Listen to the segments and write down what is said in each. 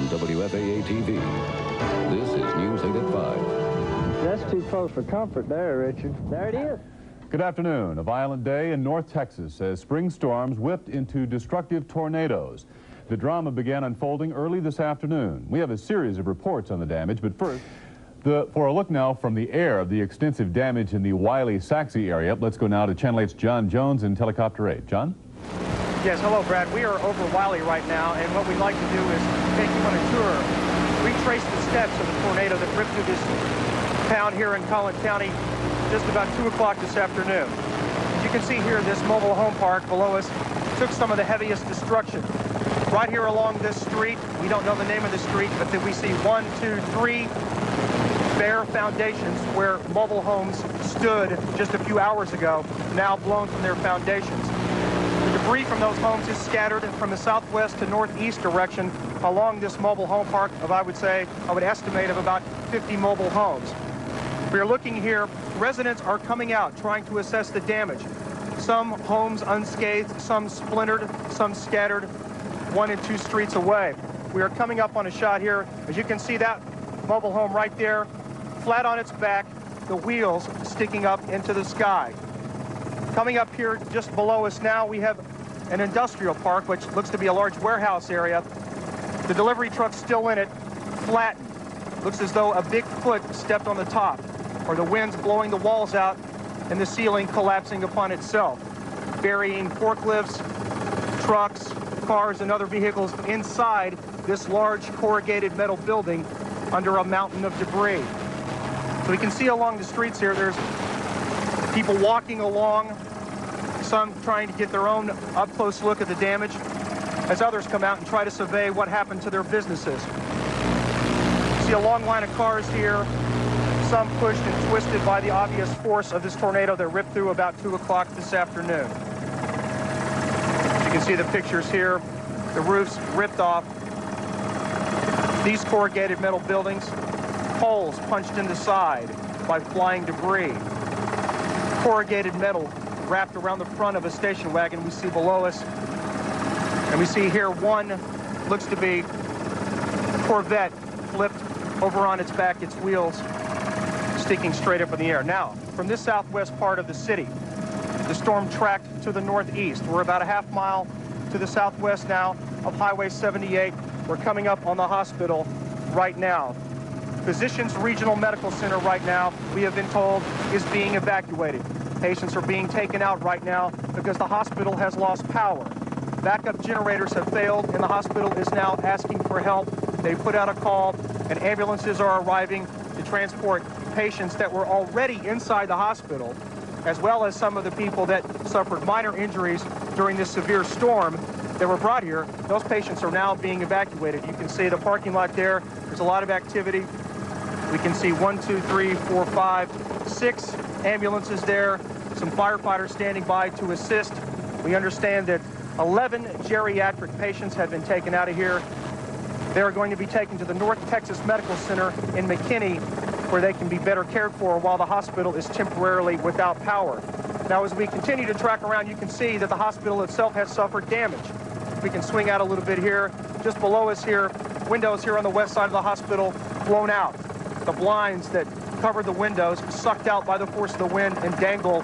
on WFAA-TV. This is News 8 at 5. That's too close for comfort there, Richard. There it is. Good afternoon. A violent day in North Texas as spring storms whipped into destructive tornadoes. The drama began unfolding early this afternoon. We have a series of reports on the damage, but first, for a look now from the air of the extensive damage in the Wylie, Saxe area, let's go now to Channel 8's John Jones in Helicopter 8. John? Yes, hello, Brad. We are over Wylie right now, and what we'd like to do is take you on a tour, retrace the steps of the tornado that ripped through this town here in Collin County just about 2 o'clock this afternoon. As you can see here, this mobile home park below us took some of the heaviest destruction. Right here along this street, we don't know the name of the street, but then we see 1, 2, 3 bare foundations where mobile homes stood just a few hours ago, now blown from their foundations. The debris from those homes is scattered from the southwest to northeast direction along this mobile home park of, I would estimate, of about 50 mobile homes. We are looking here. Residents are coming out trying to assess the damage. Some homes unscathed, some splintered, some scattered 1 and 2 streets away. We are coming up on a shot here. As you can see, that mobile home right there, flat on its back, the wheels sticking up into the sky. Coming up here just below us now, we have an industrial park, which looks to be a large warehouse area. The delivery truck's still in it, flattened. Looks as though a big foot stepped on the top, or the wind's blowing the walls out and the ceiling collapsing upon itself, burying forklifts, trucks, cars, and other vehicles inside this large corrugated metal building under a mountain of debris. So we can see along the streets here, there's people walking along, some trying to get their own up-close look at the damage, as others come out and try to survey what happened to their businesses. See a long line of cars here, some pushed and twisted by the obvious force of this tornado that ripped through about 2 o'clock this afternoon. You can see the pictures here, the roofs ripped off. These corrugated metal buildings, holes punched in the side by flying debris. Corrugated metal wrapped around the front of a station wagon we see below us. And we see here one looks to be Corvette flipped over on its back, its wheels sticking straight up in the air. Now, from this southwest part of the city, the storm tracked to the northeast. We're about a half mile to the southwest now of Highway 78. We're coming up on the hospital right now. Physicians Regional Medical Center right now, we have been told, is being evacuated. Patients are being taken out right now because the hospital has lost power. Backup generators have failed, and the hospital is now asking for help. They put out a call, and ambulances are arriving to transport patients that were already inside the hospital, as well as some of the people that suffered minor injuries during this severe storm that were brought here. Those patients are now being evacuated. You can see the parking lot there. There's a lot of activity. We can see 1, 2, 3, 4, 5, 6 ambulances there, some firefighters standing by to assist. We understand that 11 geriatric patients have been taken out of here. They are going to be taken to the North Texas Medical Center in McKinney, where they can be better cared for while the hospital is temporarily without power. Now, as we continue to track around, you can see that the hospital itself has suffered damage. We can swing out a little bit here. Just below us here, windows here on the west side of the hospital blown out. The blinds that covered the windows sucked out by the force of the wind and dangle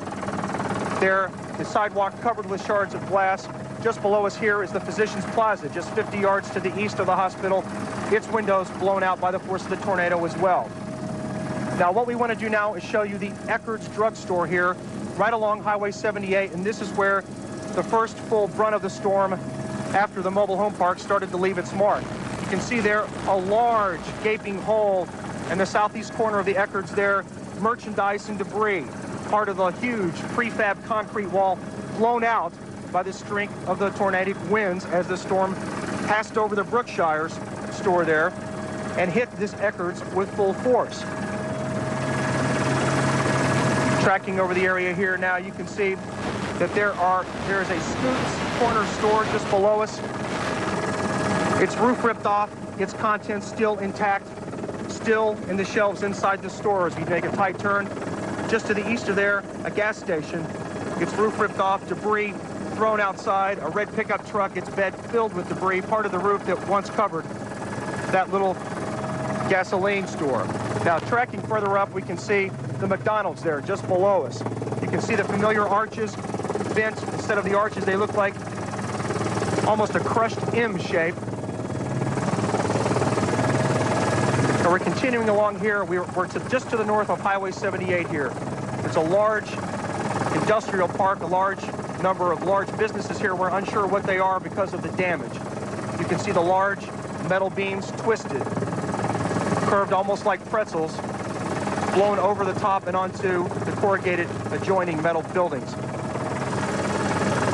there. The sidewalk covered with shards of glass. Just below us here is the Physicians Plaza, just 50 yards to the east of the hospital. Its windows blown out by the force of the tornado as well. Now, what we want to do now is show you the Eckerd's drugstore here, right along Highway 78, and this is where the first full brunt of the storm after the mobile home park started to leave its mark. You can see there a large gaping hole in the southeast corner of the Eckerd's there, merchandise and debris, part of the huge prefab concrete wall blown out by the strength of the tornadic winds as the storm passed over the Brookshire's store there and hit this Eckerd's with full force. Tracking over the area here now, you can see that there is a Scoots corner store just below us. Its roof ripped off, its contents still intact, still in the shelves inside the store as we make a tight turn. Just to the east of there, a gas station. Its roof ripped off, debris thrown outside, a red pickup truck, its bed filled with debris, part of the roof that once covered that little gasoline store. Now, tracking further up, we can see the McDonald's there just below us. You can see the familiar arches bent. Instead of the arches, they look like almost a crushed M shape. And we're continuing along here. We're just to the north of Highway 78 here. It's a large industrial park, a large number of large businesses here. We're unsure what they are because of the damage. You can see the large metal beams twisted, curved almost like pretzels, blown over the top and onto the corrugated adjoining metal buildings.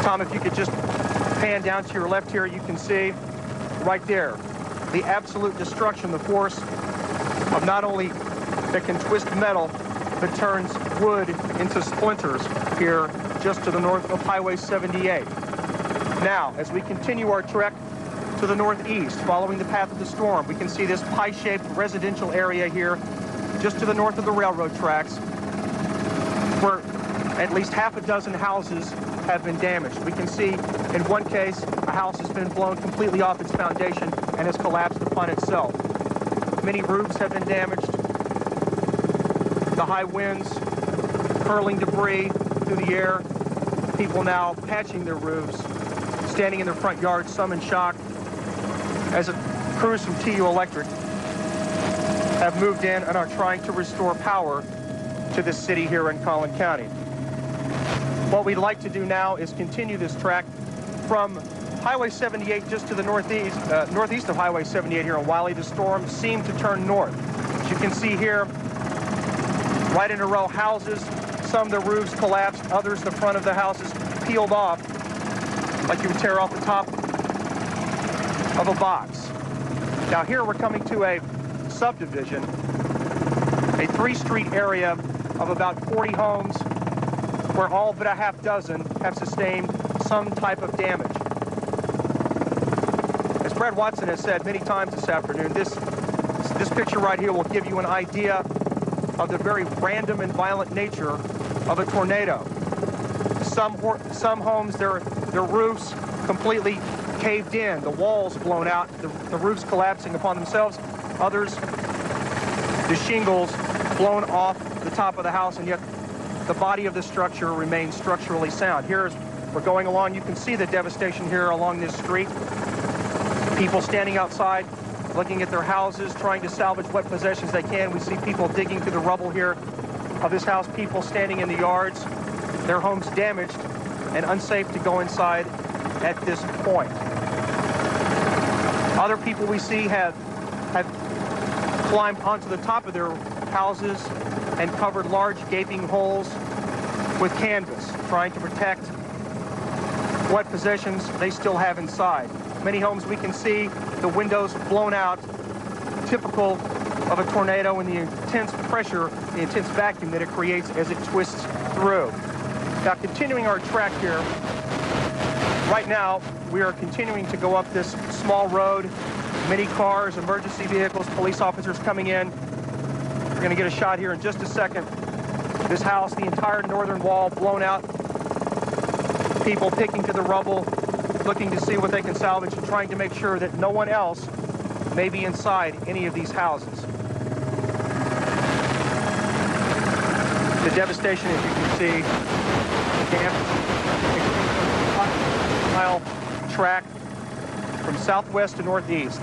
Tom, if you could just pan down to your left here, you can see right there the absolute destruction, the force of not only that can twist metal, but turns wood into splinters here just to the north of Highway 78. Now, as we continue our trek to the northeast, following the path of the storm, we can see this pie-shaped residential area here just to the north of the railroad tracks, where at least half a dozen houses have been damaged. We can see in one case a house has been blown completely off its foundation and has collapsed upon itself. Many roofs have been damaged. The high winds hurling debris through the air. People now patching their roofs, standing in their front yards, some in shock, as crews from TU Electric have moved in and are trying to restore power to this city here in Collin County. What we'd like to do now is continue this track from Highway 78 just to the northeast of Highway 78 here in Wylie. The storm seemed to turn north. As you can see here, right in a row, houses, some the roofs collapsed, others the front of the houses peeled off like you would tear off the top of a box. Now here we're coming to a subdivision, a three-street area of about 40 homes where all but a half dozen have sustained some type of damage. As Brad Watson has said many times this afternoon, this picture right here will give you an idea of the very random and violent nature of a tornado. Some homes, their roofs completely caved in, the walls blown out, the roofs collapsing upon themselves. Others, the shingles blown off the top of the house, and yet the body of the structure remains structurally sound. Here, as we're going along, you can see the devastation here along this street. People standing outside, looking at their houses, trying to salvage what possessions they can. We see people digging through the rubble here of this house, people standing in the yards, their homes damaged and unsafe to go inside at this point. Other people we see have climbed onto the top of their houses and covered large gaping holes with canvas, trying to protect what possessions they still have inside. Many homes we can see the windows blown out, typical of a tornado and the intense pressure, the intense vacuum that it creates as it twists through. Now, continuing our track here, right now we are continuing to go up this small road. Many cars, emergency vehicles, police officers coming in. We're going to get a shot here in just a second. This house, the entire northern wall blown out. People picking to the rubble, looking to see what they can salvage and trying to make sure that no one else may be inside any of these houses. The devastation, as you can see, mile track from southwest to northeast.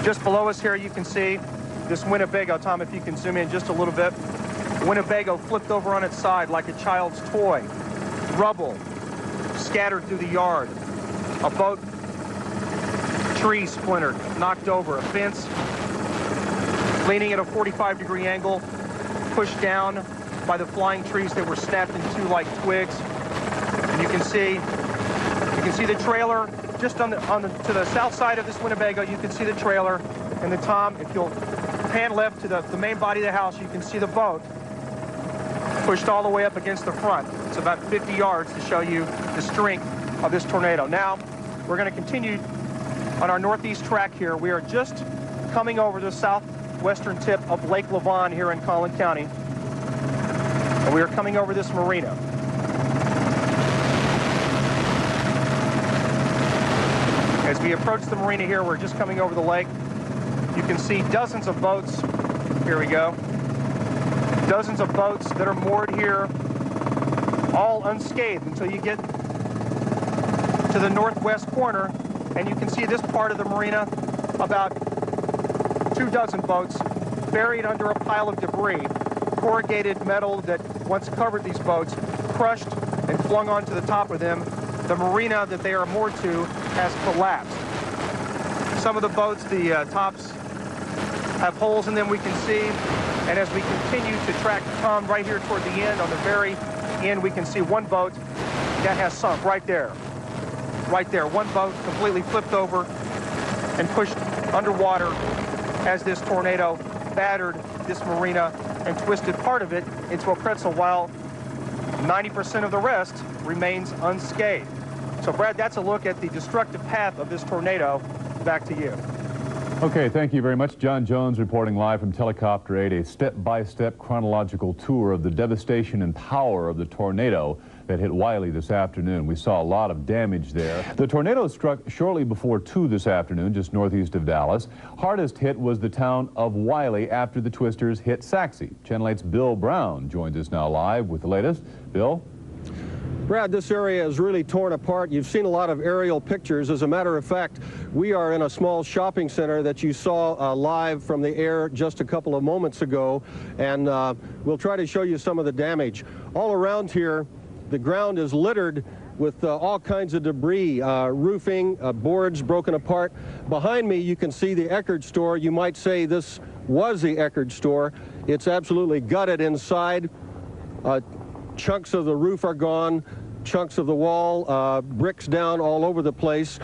Just below us here, you can see this Winnebago. Tom, if you can zoom in just a little bit. Winnebago flipped over on its side like a child's toy. Rubble scattered through the yard. A boat, tree splintered, knocked over. A fence leaning at a 45-degree angle, pushed down by the flying trees that were snapped in two like twigs. And you can see the trailer just to the south side of this Winnebago. You can see the trailer. And then, Tom, if you'll pan left to the main body of the house, you can see the boat pushed all the way up against the front. It's about 50 yards to show you the strength of this tornado. Now, we're going to continue on our northeast track here. We are just coming over the southwestern tip of Lake Lavon here in Collin County. And we are coming over this marina. As we approach the marina here, we're just coming over the lake. You can see dozens of boats. Here we go. Dozens of boats that are moored here, all unscathed until you get to the northwest corner, and you can see this part of the marina, about 24 boats buried under a pile of debris. Corrugated metal that once covered these boats, crushed and flung onto the top of them. The marina that they are moored to has collapsed. Some of the boats, the tops have holes in them, we can see. And as we continue to track Tom right here toward the end, on the very end, we can see one boat that has sunk right there. Right there, one boat completely flipped over and pushed underwater as this tornado battered this marina and twisted part of it into a pretzel, while 90% of the rest remains unscathed. So Brad, that's a look at the destructive path of this tornado. Back to you. Okay, thank you very much. John Jones reporting live from Helicopter 8, a step-by-step chronological tour of the devastation and power of the tornado that hit Wylie this afternoon. We saw a lot of damage there. The tornado struck shortly before 2 this afternoon, just northeast of Dallas. Hardest hit was the town of Wylie after the twisters hit Saxe. Channel 8's Bill Brown joins us now live with the latest. Bill? Brad, this area is really torn apart. You've seen a lot of aerial pictures. As a matter of fact, we are in a small shopping center that you saw live from the air just a couple of moments ago, and we'll try to show you some of the damage. All around here, the ground is littered with all kinds of debris, roofing, boards broken apart. Behind me, you can see the Eckerd store. You might say this was the Eckerd store. It's absolutely gutted inside. Chunks of the roof are gone, chunks of the wall, bricks down all over the place.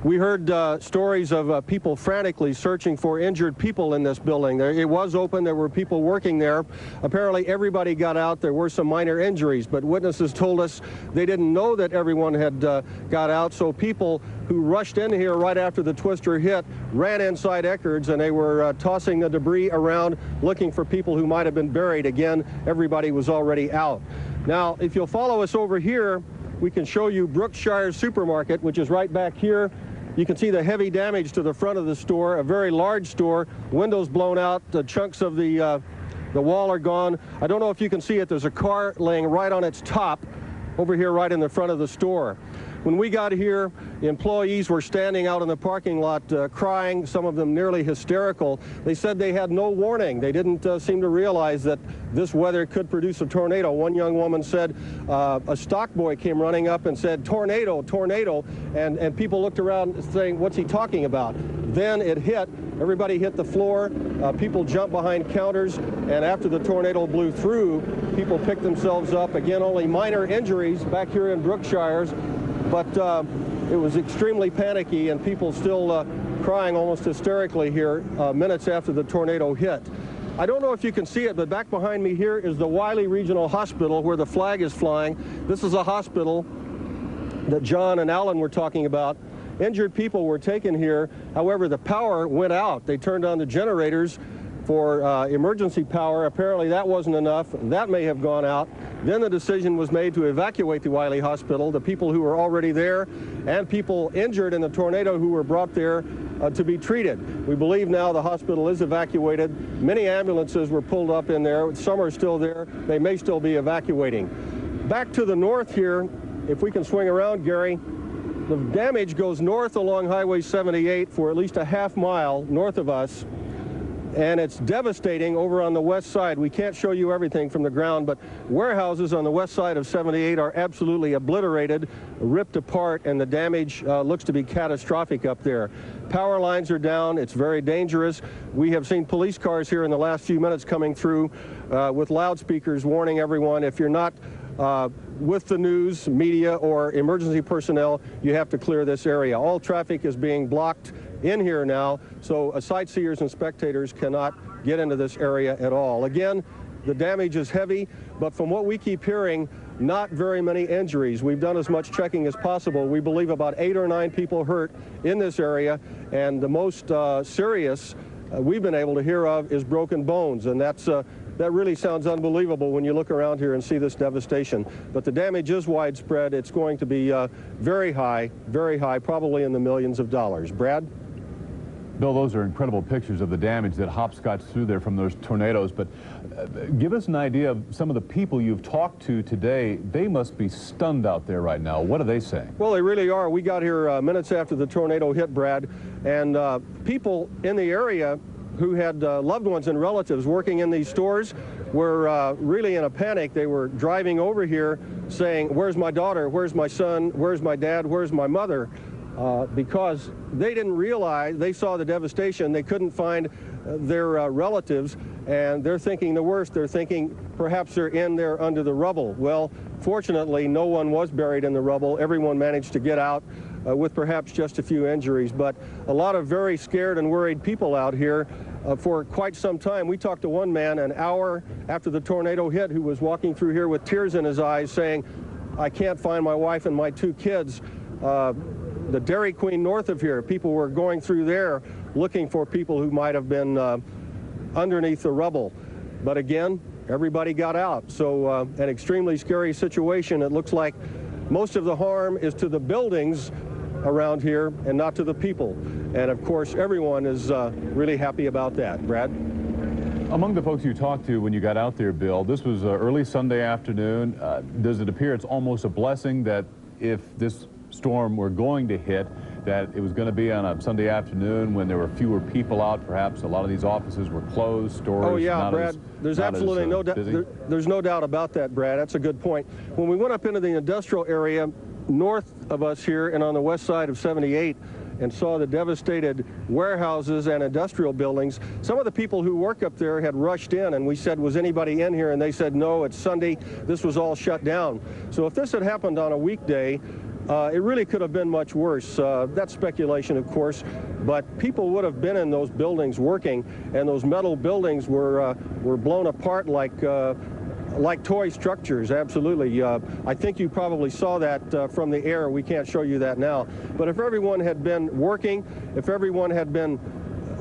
We heard stories of people frantically searching for injured people in this building. It was open, there were people working there. Apparently everybody got out. There were some minor injuries, but witnesses told us they didn't know that everyone had got out, so people who rushed in here right after the twister hit ran inside Eckerd's, and they were tossing the debris around looking for people who might have been buried. Again, everybody was already out. Now, if you'll follow us over here, we can show you Brookshire Supermarket, which is right back here. You can see the heavy damage to the front of the store, a very large store, windows blown out, chunks of the wall are gone. I don't know if you can see it, there's a car laying right on its top over here right in the front of the store. When we got here, the employees were standing out in the parking lot crying, some of them nearly hysterical. They said they had no warning. They didn't seem to realize that this weather could produce a tornado. One young woman said a stock boy came running up and said, "Tornado, tornado," and people looked around saying, "What's he talking about?" Then it hit. Everybody hit the floor. People jumped behind counters, and after the tornado blew through, people picked themselves up. Again, only minor injuries back here in Brookshires. But it was extremely panicky, and people still crying almost hysterically here minutes after the tornado hit. I don't know if you can see it, but back behind me here is the Wylie Regional Hospital where the flag is flying. This is a hospital that John and Alan were talking about. Injured people were taken here. However, the power went out. They turned on the generators for emergency power. Apparently that wasn't enough. That may have gone out. Then the decision was made to evacuate the Wylie Hospital, the people who were already there and people injured in the tornado who were brought there to be treated. We believe now the hospital is evacuated. Many ambulances were pulled up in there. Some are still there. They may still be evacuating. Back to the north here, if we can swing around, Gary, the damage goes north along Highway 78 for at least a half mile north of us. And it's devastating over on the west side. We can't show you everything from the ground, but warehouses on the west side of 78 are absolutely obliterated, ripped apart, and the damage looks to be catastrophic up there. Power lines are down. It's very dangerous. We have seen police cars here in the last few minutes coming through with loudspeakers warning everyone, if you're not with the news, media, or emergency personnel, you have to clear this area. All traffic is being blocked in here now, so sightseers and spectators cannot get into this area at all. Again, the damage is heavy, but from what we keep hearing, not very many injuries. We've done as much checking as possible. We believe about 8 or 9 people hurt in this area, and the most serious we've been able to hear of is broken bones, and that really sounds unbelievable when you look around here and see this devastation. But the damage is widespread. It's going to be very high, probably in the millions of dollars. Brad? Bill, those are incredible pictures of the damage that hopscotched through there from those tornadoes, but give us an idea of some of the people you've talked to today. They must be stunned out there right now. What are they saying? Well, they really are. We got here minutes after the tornado hit, Brad, and people in the area who had loved ones and relatives working in these stores were really in a panic. They were driving over here saying, "Where's my daughter? Where's my son? Where's my dad? Where's my mother?" Because they didn't realize, they saw the devastation, they couldn't find their relatives, and they're thinking the worst. They're thinking perhaps they're in there under the rubble. Well, fortunately, no one was buried in the rubble. Everyone managed to get out with perhaps just a few injuries, but a lot of very scared and worried people out here for quite some time. We talked to one man an hour after the tornado hit who was walking through here with tears in his eyes saying, "I can't find my wife and my 2 kids. The Dairy Queen north of here, people were going through there looking for people who might have been underneath the rubble." But again, everybody got out. So an extremely scary situation. It looks like most of the harm is to the buildings around here and not to the people. And of course, everyone is really happy about that. Brad? Among the folks you talked to when you got out there, Bill, this was early Sunday afternoon. Does it appear it's almost a blessing that if this storm were going to hit, that it was going to be on a Sunday afternoon when there were fewer people out? Perhaps a lot of these offices were closed, stores. Oh yeah, Brad, there's absolutely no doubt. There's no doubt about that, Brad. That's a good point. When we went up into the industrial area north of us here and on the west side of 78 and saw the devastated warehouses and industrial buildings, some of the people who work up there had rushed in, and we said, "Was anybody in here?" And they said, "No, it's Sunday. This was all shut down." So if this had happened on a weekday, it really could have been much worse. That's speculation, of course, but people would have been in those buildings working, and those metal buildings were blown apart like toy structures. Absolutely. I think you probably saw that from the air. We can't show you that now. But if everyone had been working, if everyone had been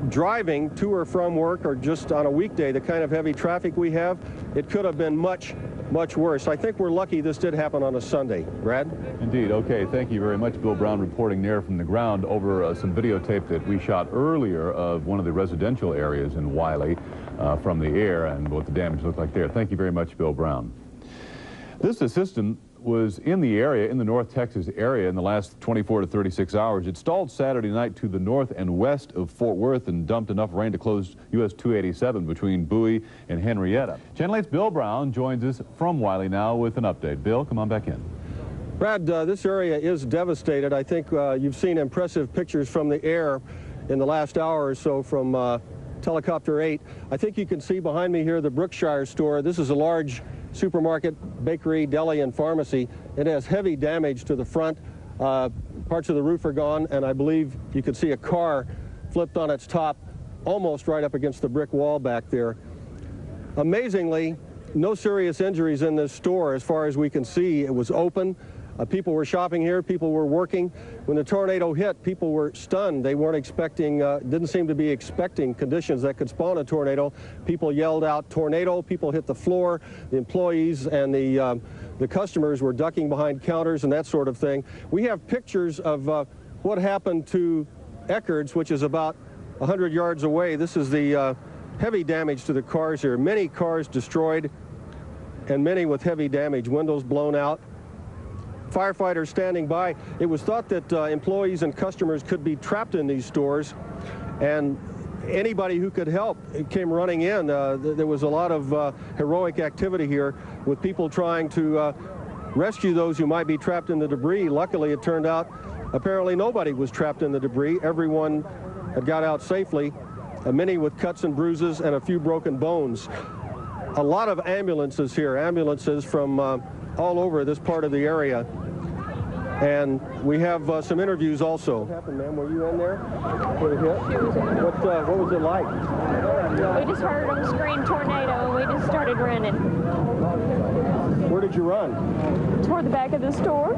driving to or from work, or just on a weekday, the kind of heavy traffic we have, it could have been much, much worse. I think we're lucky this did happen on a Sunday. Brad? Indeed. Okay, thank you very much, Bill Brown, reporting there from the ground over some videotape that we shot earlier of one of the residential areas in Wylie from the air and what the damage looked like there. Thank you very much, Bill Brown. This assistant was in the area, in the North Texas area, in the last 24 to 36 hours. It stalled Saturday night to the north and west of Fort Worth and dumped enough rain to close US 287 between Bowie and Henrietta. Channel 8's Bill Brown joins us from Wylie now with an update. Bill, come on back in. Brad, this area is devastated. I think you've seen impressive pictures from the air in the last hour or so from Helicopter 8. I think you can see behind me here the Brookshire store. This is a large supermarket, bakery, deli, and pharmacy. It has heavy damage to the front. Parts of the roof are gone, and I believe you could see a car flipped on its top almost right up against the brick wall back there. Amazingly, no serious injuries in this store as far as we can see. It was open. People were shopping here, people were working. When the tornado hit, people were stunned. They weren't expecting, didn't seem to be expecting conditions that could spawn a tornado. People yelled out, "Tornado," people hit the floor. The employees and the customers were ducking behind counters and that sort of thing. We have pictures of what happened to Eckards, which is about 100 yards away. This is the heavy damage to the cars here. Many cars destroyed and many with heavy damage, windows blown out. Firefighters standing by. It was thought that employees and customers could be trapped in these stores, and anybody who could help came running in. There was a lot of heroic activity here with people trying to rescue those who might be trapped in the debris. Luckily, it turned out apparently nobody was trapped in the debris. Everyone had got out safely, many with cuts and bruises and a few broken bones. A lot of ambulances here, ambulances from all over this part of the area. And we have some interviews also. What happened, ma'am? Were you in there? What was it like? We just heard on the screen tornado, and we just started running. Where did you run? Toward the back of the store.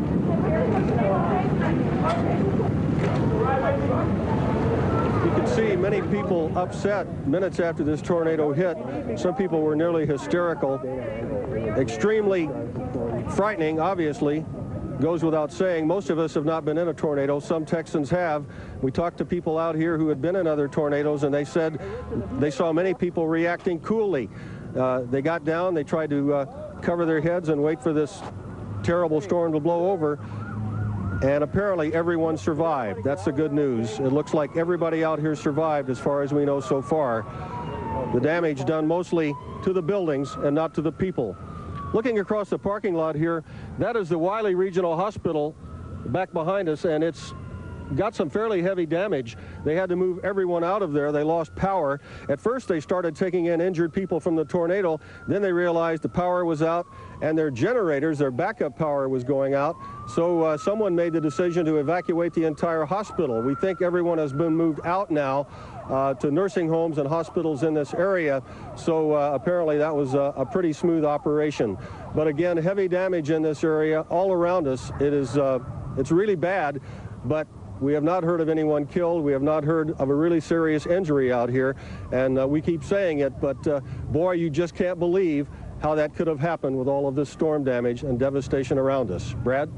You can see many people upset minutes after this tornado hit. Some people were nearly hysterical. Extremely frightening, obviously. goes without saying. Most of us have not been in a tornado. Some Texans have. We talked to people out here who had been in other tornadoes, and they said they saw many people reacting coolly. They got down, they tried to cover their heads and wait for this terrible storm to blow over, and apparently everyone survived. That's the good news. It looks like everybody out here survived as far as we know so far. The damage done mostly to the buildings and not to the people. Looking across the parking lot here, that is the Wylie Regional Hospital back behind us, and it's got some fairly heavy damage. They had to move everyone out of there. They lost power. At first they started taking in injured people from the tornado. Then they realized the power was out and their generators, their backup power was going out. So someone made the decision to evacuate the entire hospital. We think everyone has been moved out now to nursing homes and hospitals in this area. So apparently that was a pretty smooth operation. But again, heavy damage in this area all around us. It's really bad, but we have not heard of anyone killed. We have not heard of a really serious injury out here. And we keep saying it, but boy, you just can't believe how that could have happened with all of this storm damage and devastation around us. Brad?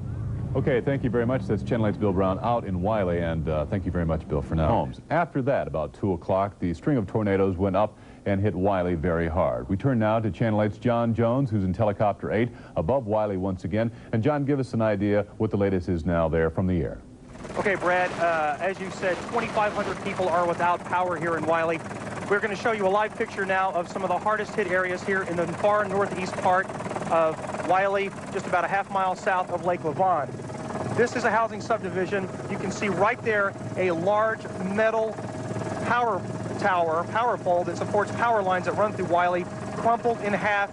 Okay, thank you very much. That's Channel 8's Bill Brown out in Wylie, and thank you very much, Bill, for now. Homes. After that, about 2 o'clock, the string of tornadoes went up and hit Wylie very hard. We turn now to Channel 8's John Jones, who's in Helicopter 8 above Wylie once again. And John, give us an idea what the latest is now there from the air. Okay, Brad, as you said, 2,500 people are without power here in Wylie. We're going to show you a live picture now of some of the hardest hit areas here in the far northeast part of Wylie, just about a half-mile south of Lake Levon. This is a housing subdivision. You can see right there a large metal power pole that supports power lines that run through Wylie, crumpled in half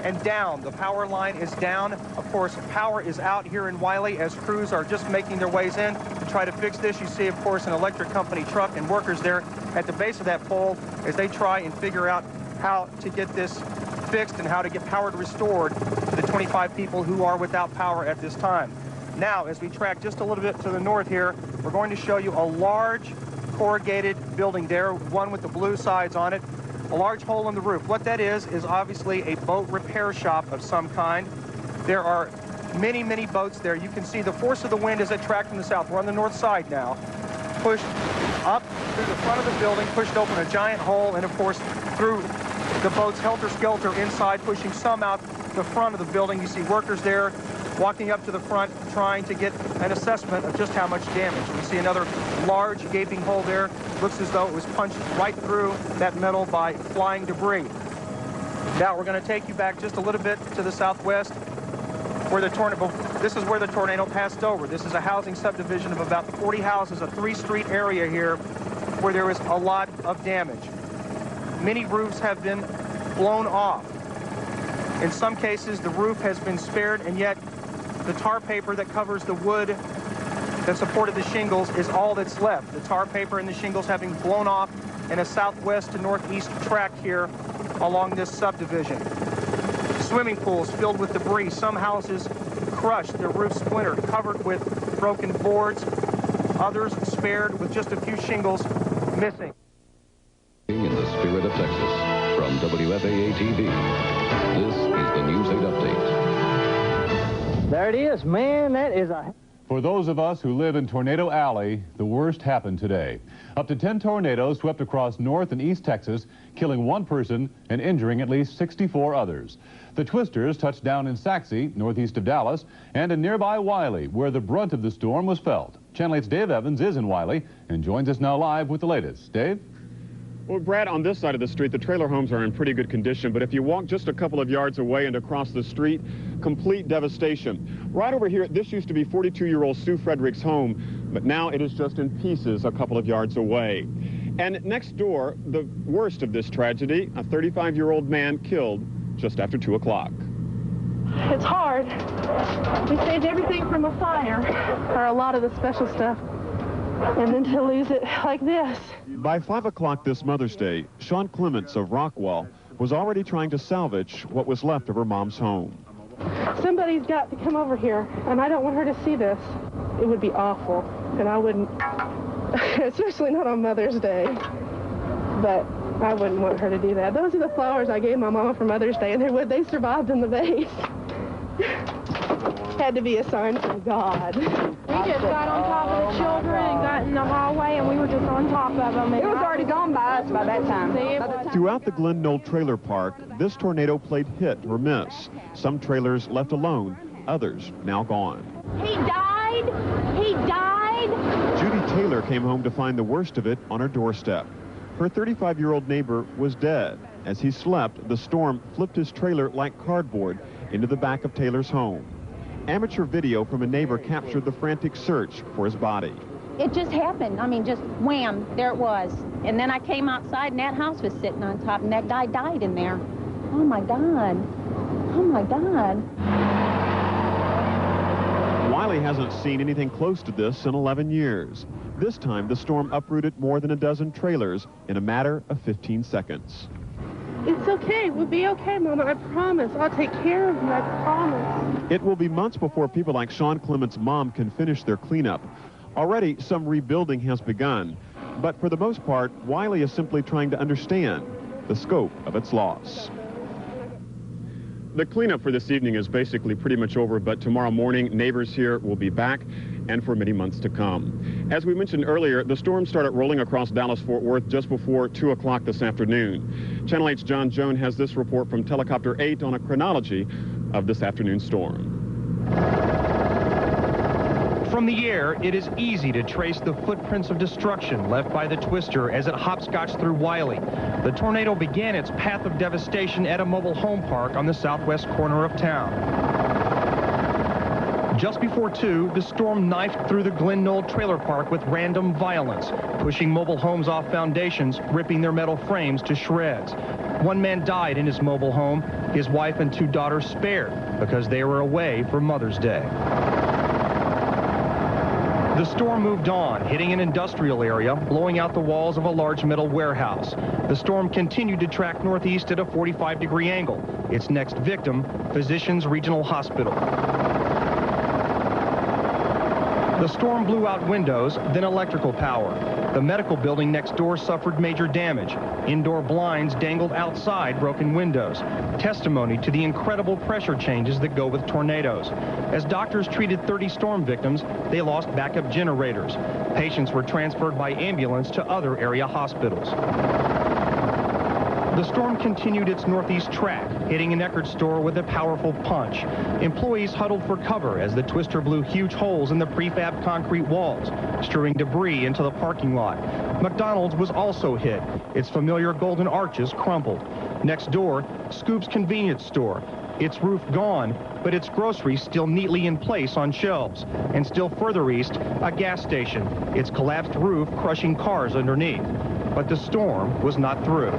and down. The power line is down. Of course, power is out here in Wylie as crews are just making their ways in to try to fix this. You see, of course, an electric company truck and workers there at the base of that pole as they try and figure out how to get this fixed and how to get power restored to the 25 people who are without power at this time. Now, as we track just a little bit to the north here, we're going to show you a large corrugated building there, one with the blue sides on it, a large hole in the roof. What that is obviously a boat repair shop of some kind. There are many, many boats there. You can see the force of the wind as it tracked from the south. We're on the north side now. Pushed up through the front of the building, pushed open a giant hole, and of course through the boats helter-skelter inside, pushing some out the front of the building. You see workers there walking up to the front, trying to get an assessment of just how much damage. We see another large gaping hole there. Looks as though it was punched right through that metal by flying debris. Now we're going to take you back just a little bit to the southwest where the tornado, this is where the tornado passed over. This is a housing subdivision of about 40 houses, a 3-street area here where there is a lot of damage. Many roofs have been blown off. In some cases, the roof has been spared, and yet the tar paper that covers the wood that supported the shingles is all that's left. The tar paper and the shingles having blown off in a southwest to northeast track here along this subdivision. Swimming pools filled with debris. Some houses crushed, their roofs splintered, covered with broken boards. Others spared with just a few shingles missing. In the spirit of Texas, from WFAA-TV, this is the News 8 Update. There it is, man. That is a... For those of us who live in Tornado Alley, the worst happened today. Up to 10 tornadoes swept across North and East Texas, killing 1 person and injuring at least 64 others. The twisters touched down in Saxe, northeast of Dallas, and in nearby Wylie, where the brunt of the storm was felt. Channel 8's Dave Evans is in Wylie and joins us now live with the latest. Dave? Well, Brad, on this side of the street, the trailer homes are in pretty good condition, but if you walk just a couple of yards away and across the street, complete devastation. Right over here, this used to be 42-year-old Sue Frederick's home, but now it is just in pieces a couple of yards away. And next door, the worst of this tragedy, a 35-year-old man killed just after 2 o'clock. It's hard. We saved everything from a fire, or a lot of the special stuff, and then to lose it like this. By 5 o'clock this Mother's Day, Shawn Clements of Rockwall was already trying to salvage what was left of her mom's home. Somebody's got to come over here, and I don't want her to see this. It would be awful, and I wouldn't, especially not on Mother's Day, but I wouldn't want her to do that. Those are the flowers I gave my mama for Mother's Day, and they survived in the vase. Had to be a sign from God. We just got on top of the children and got in the hallway, and we were just on top of them. It was already gone by us by that time. Throughout the Glen Knoll Trailer Park, this tornado played hit or miss. Some trailers left alone, others now gone. He died. He died. Judy Taylor came home to find the worst of it on her doorstep. Her 35-year-old neighbor was dead. As he slept, the storm flipped his trailer like cardboard into the back of Taylor's home. Amateur video from a neighbor captured the frantic search for his body. It just happened. I mean, just wham, there it was. And then I came outside and that house was sitting on top and that guy died in there. Oh my God. Oh my God. Wylie hasn't seen anything close to this in 11 years. This time, the storm uprooted more than a dozen trailers in a matter of 15 seconds. It's okay. We'll be okay, Mama. I promise. I'll take care of you. I promise. It will be months before people like Sean Clement's mom can finish their cleanup. Already, some rebuilding has begun. But for the most part, Wylie is simply trying to understand the scope of its loss. The cleanup for this evening is basically pretty much over, but tomorrow morning, neighbors here will be back, and for many months to come. As we mentioned earlier, the storm started rolling across Dallas-Fort Worth just before 2 o'clock this afternoon. Channel 8's John Joan has this report from Helicopter 8 on a chronology of this afternoon's storm. From the air, it is easy to trace the footprints of destruction left by the twister as it hopscotched through Wylie. The tornado began its path of devastation at a mobile home park on the southwest corner of town. Just before 2, the storm knifed through the Glen Knoll Trailer Park with random violence, pushing mobile homes off foundations, ripping their metal frames to shreds. One man died in his mobile home. His wife and 2 daughters spared because they were away for Mother's Day. The storm moved on, hitting an industrial area, blowing out the walls of a large metal warehouse. The storm continued to track northeast at a 45-degree angle. Its next victim, Physicians Regional Hospital. The storm blew out windows, then electrical power. The medical building next door suffered major damage. Indoor blinds dangled outside broken windows. Testimony to the incredible pressure changes that go with tornadoes. As doctors treated 30 storm victims, they lost backup generators. Patients were transferred by ambulance to other area hospitals. The storm continued its northeast track, hitting an Eckerd store with a powerful punch. Employees huddled for cover as the twister blew huge holes in the prefab concrete walls, strewing debris into the parking lot. McDonald's was also hit. Its familiar golden arches crumpled. Next door, Scoop's convenience store. Its roof gone, but its groceries still neatly in place on shelves. And still further east, a gas station, its collapsed roof crushing cars underneath. But the storm was not through.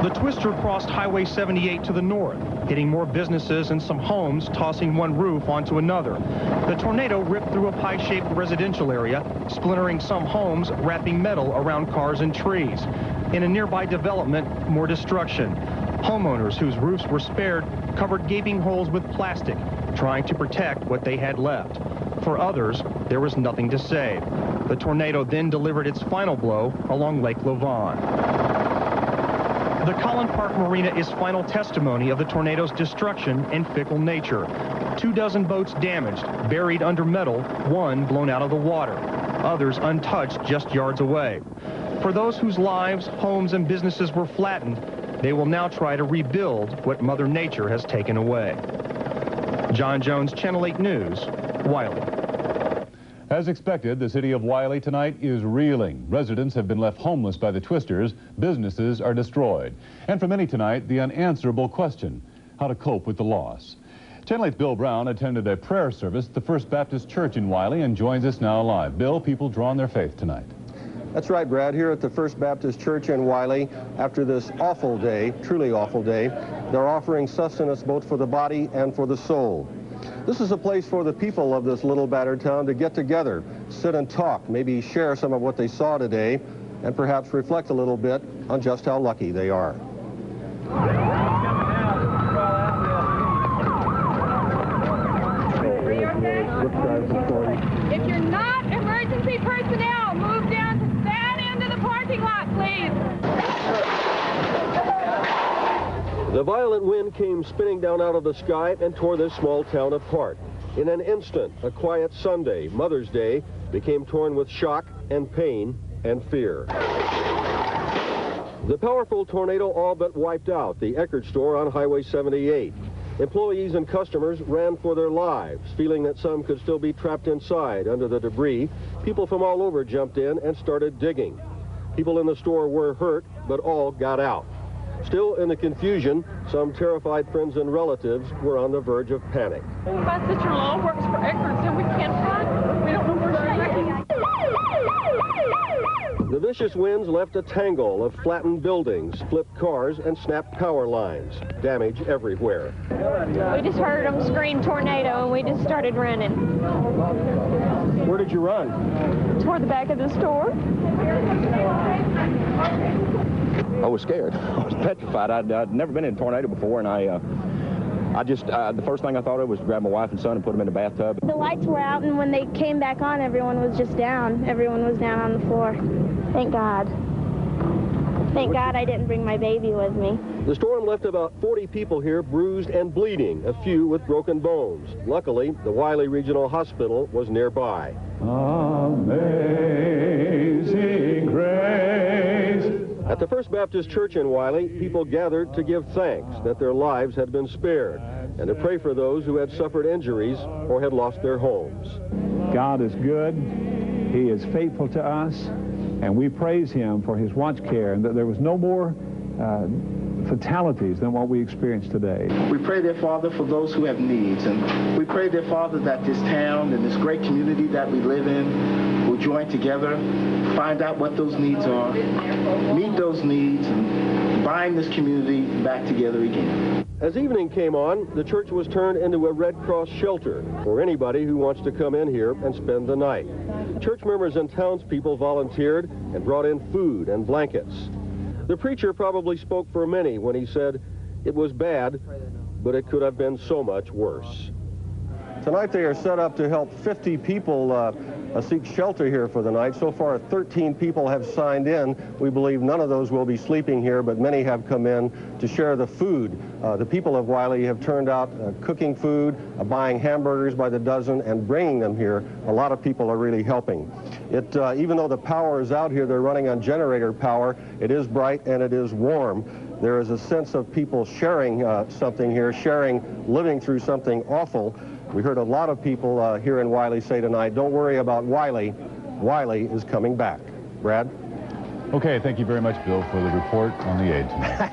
The twister crossed Highway 78 to the north, hitting more businesses and some homes, tossing one roof onto another. The tornado ripped through a pie-shaped residential area, splintering some homes, wrapping metal around cars and trees. In a nearby development, more destruction. Homeowners whose roofs were spared covered gaping holes with plastic, trying to protect what they had left. For others, there was nothing to save. The tornado then delivered its final blow along Lake Lavon. The Collin Park Marina is final testimony of the tornado's destruction and fickle nature. 24 boats damaged, buried under metal, one blown out of the water, others untouched just yards away. For those whose lives, homes, and businesses were flattened, they will now try to rebuild what Mother Nature has taken away. John Jones, Channel 8 News, Wylie. As expected, the city of Wylie tonight is reeling. Residents have been left homeless by the twisters. Businesses are destroyed. And for many tonight, the unanswerable question, how to cope with the loss. Channel 8's Bill Brown attended a prayer service at the First Baptist Church in Wylie and joins us now live. Bill, people draw on their faith tonight. That's right, Brad. Here at the First Baptist Church in Wylie, after this awful day, truly awful day, they're offering sustenance both for the body and for the soul. This is a place for the people of this little battered town to get together, sit and talk, maybe share some of what they saw today, and perhaps reflect a little bit on just how lucky they are. If you're not emergency personnel, move down to that end of the parking lot, please. The violent wind came spinning down out of the sky and tore this small town apart. In an instant, a quiet Sunday, Mother's Day, became torn with shock and pain and fear. The powerful tornado all but wiped out the Eckerd store on Highway 78. Employees and customers ran for their lives, feeling that some could still be trapped inside under the debris. People from all over jumped in and started digging. People in the store were hurt, but all got out. Still in the confusion, some terrified friends and relatives were on the verge of panic. My sister-in-law works for Eckerd's and we can't find her. We don't know where she's working. The vicious winds left a tangle of flattened buildings, flipped cars, and snapped power lines. Damage everywhere. We just heard them scream tornado and we just started running. Where did you run? Toward the back of the store. I was scared. I was petrified. I'd never been in a tornado before, and the first thing I thought of was to grab my wife and son and put them in the bathtub. The lights were out, and when they came back on, everyone was just down. Everyone was down on the floor. Thank God. Thank God I didn't bring my baby with me. The storm left about 40 people here bruised and bleeding, a few with broken bones. Luckily, the Wylie Regional Hospital was nearby. Amazing grace. At the First Baptist Church in Wylie, people gathered to give thanks that their lives had been spared and to pray for those who had suffered injuries or had lost their homes. God is good. He is faithful to us, and we praise him for his watch care and that there was no more fatalities than what we experienced today. We pray, dear Father, for those who have needs, and we pray, dear Father, that this town and this great community that we live in will join together, find out what those needs are, meet those needs, and bind this community back together again. As evening came on, the church was turned into a Red Cross shelter for anybody who wants to come in here and spend the night. Church members and townspeople volunteered and brought in food and blankets. The preacher probably spoke for many when he said, "It was bad, but it could have been so much worse." Tonight they are set up to help 50 people seek shelter here for the night. So far, 13 people have signed in. We believe none of those will be sleeping here, but many have come in to share the food. The people of Wylie have turned out cooking food, buying hamburgers by the dozen, and bringing them here. A lot of people are really helping. Even though the power is out here, they're running on generator power. It is bright and it is warm. There is a sense of people sharing something here, living through something awful. We heard a lot of people here in Wylie say tonight, don't worry about Wylie. Wylie is coming back. Brad? Okay, thank you very much, Bill, for the report on the aid tonight.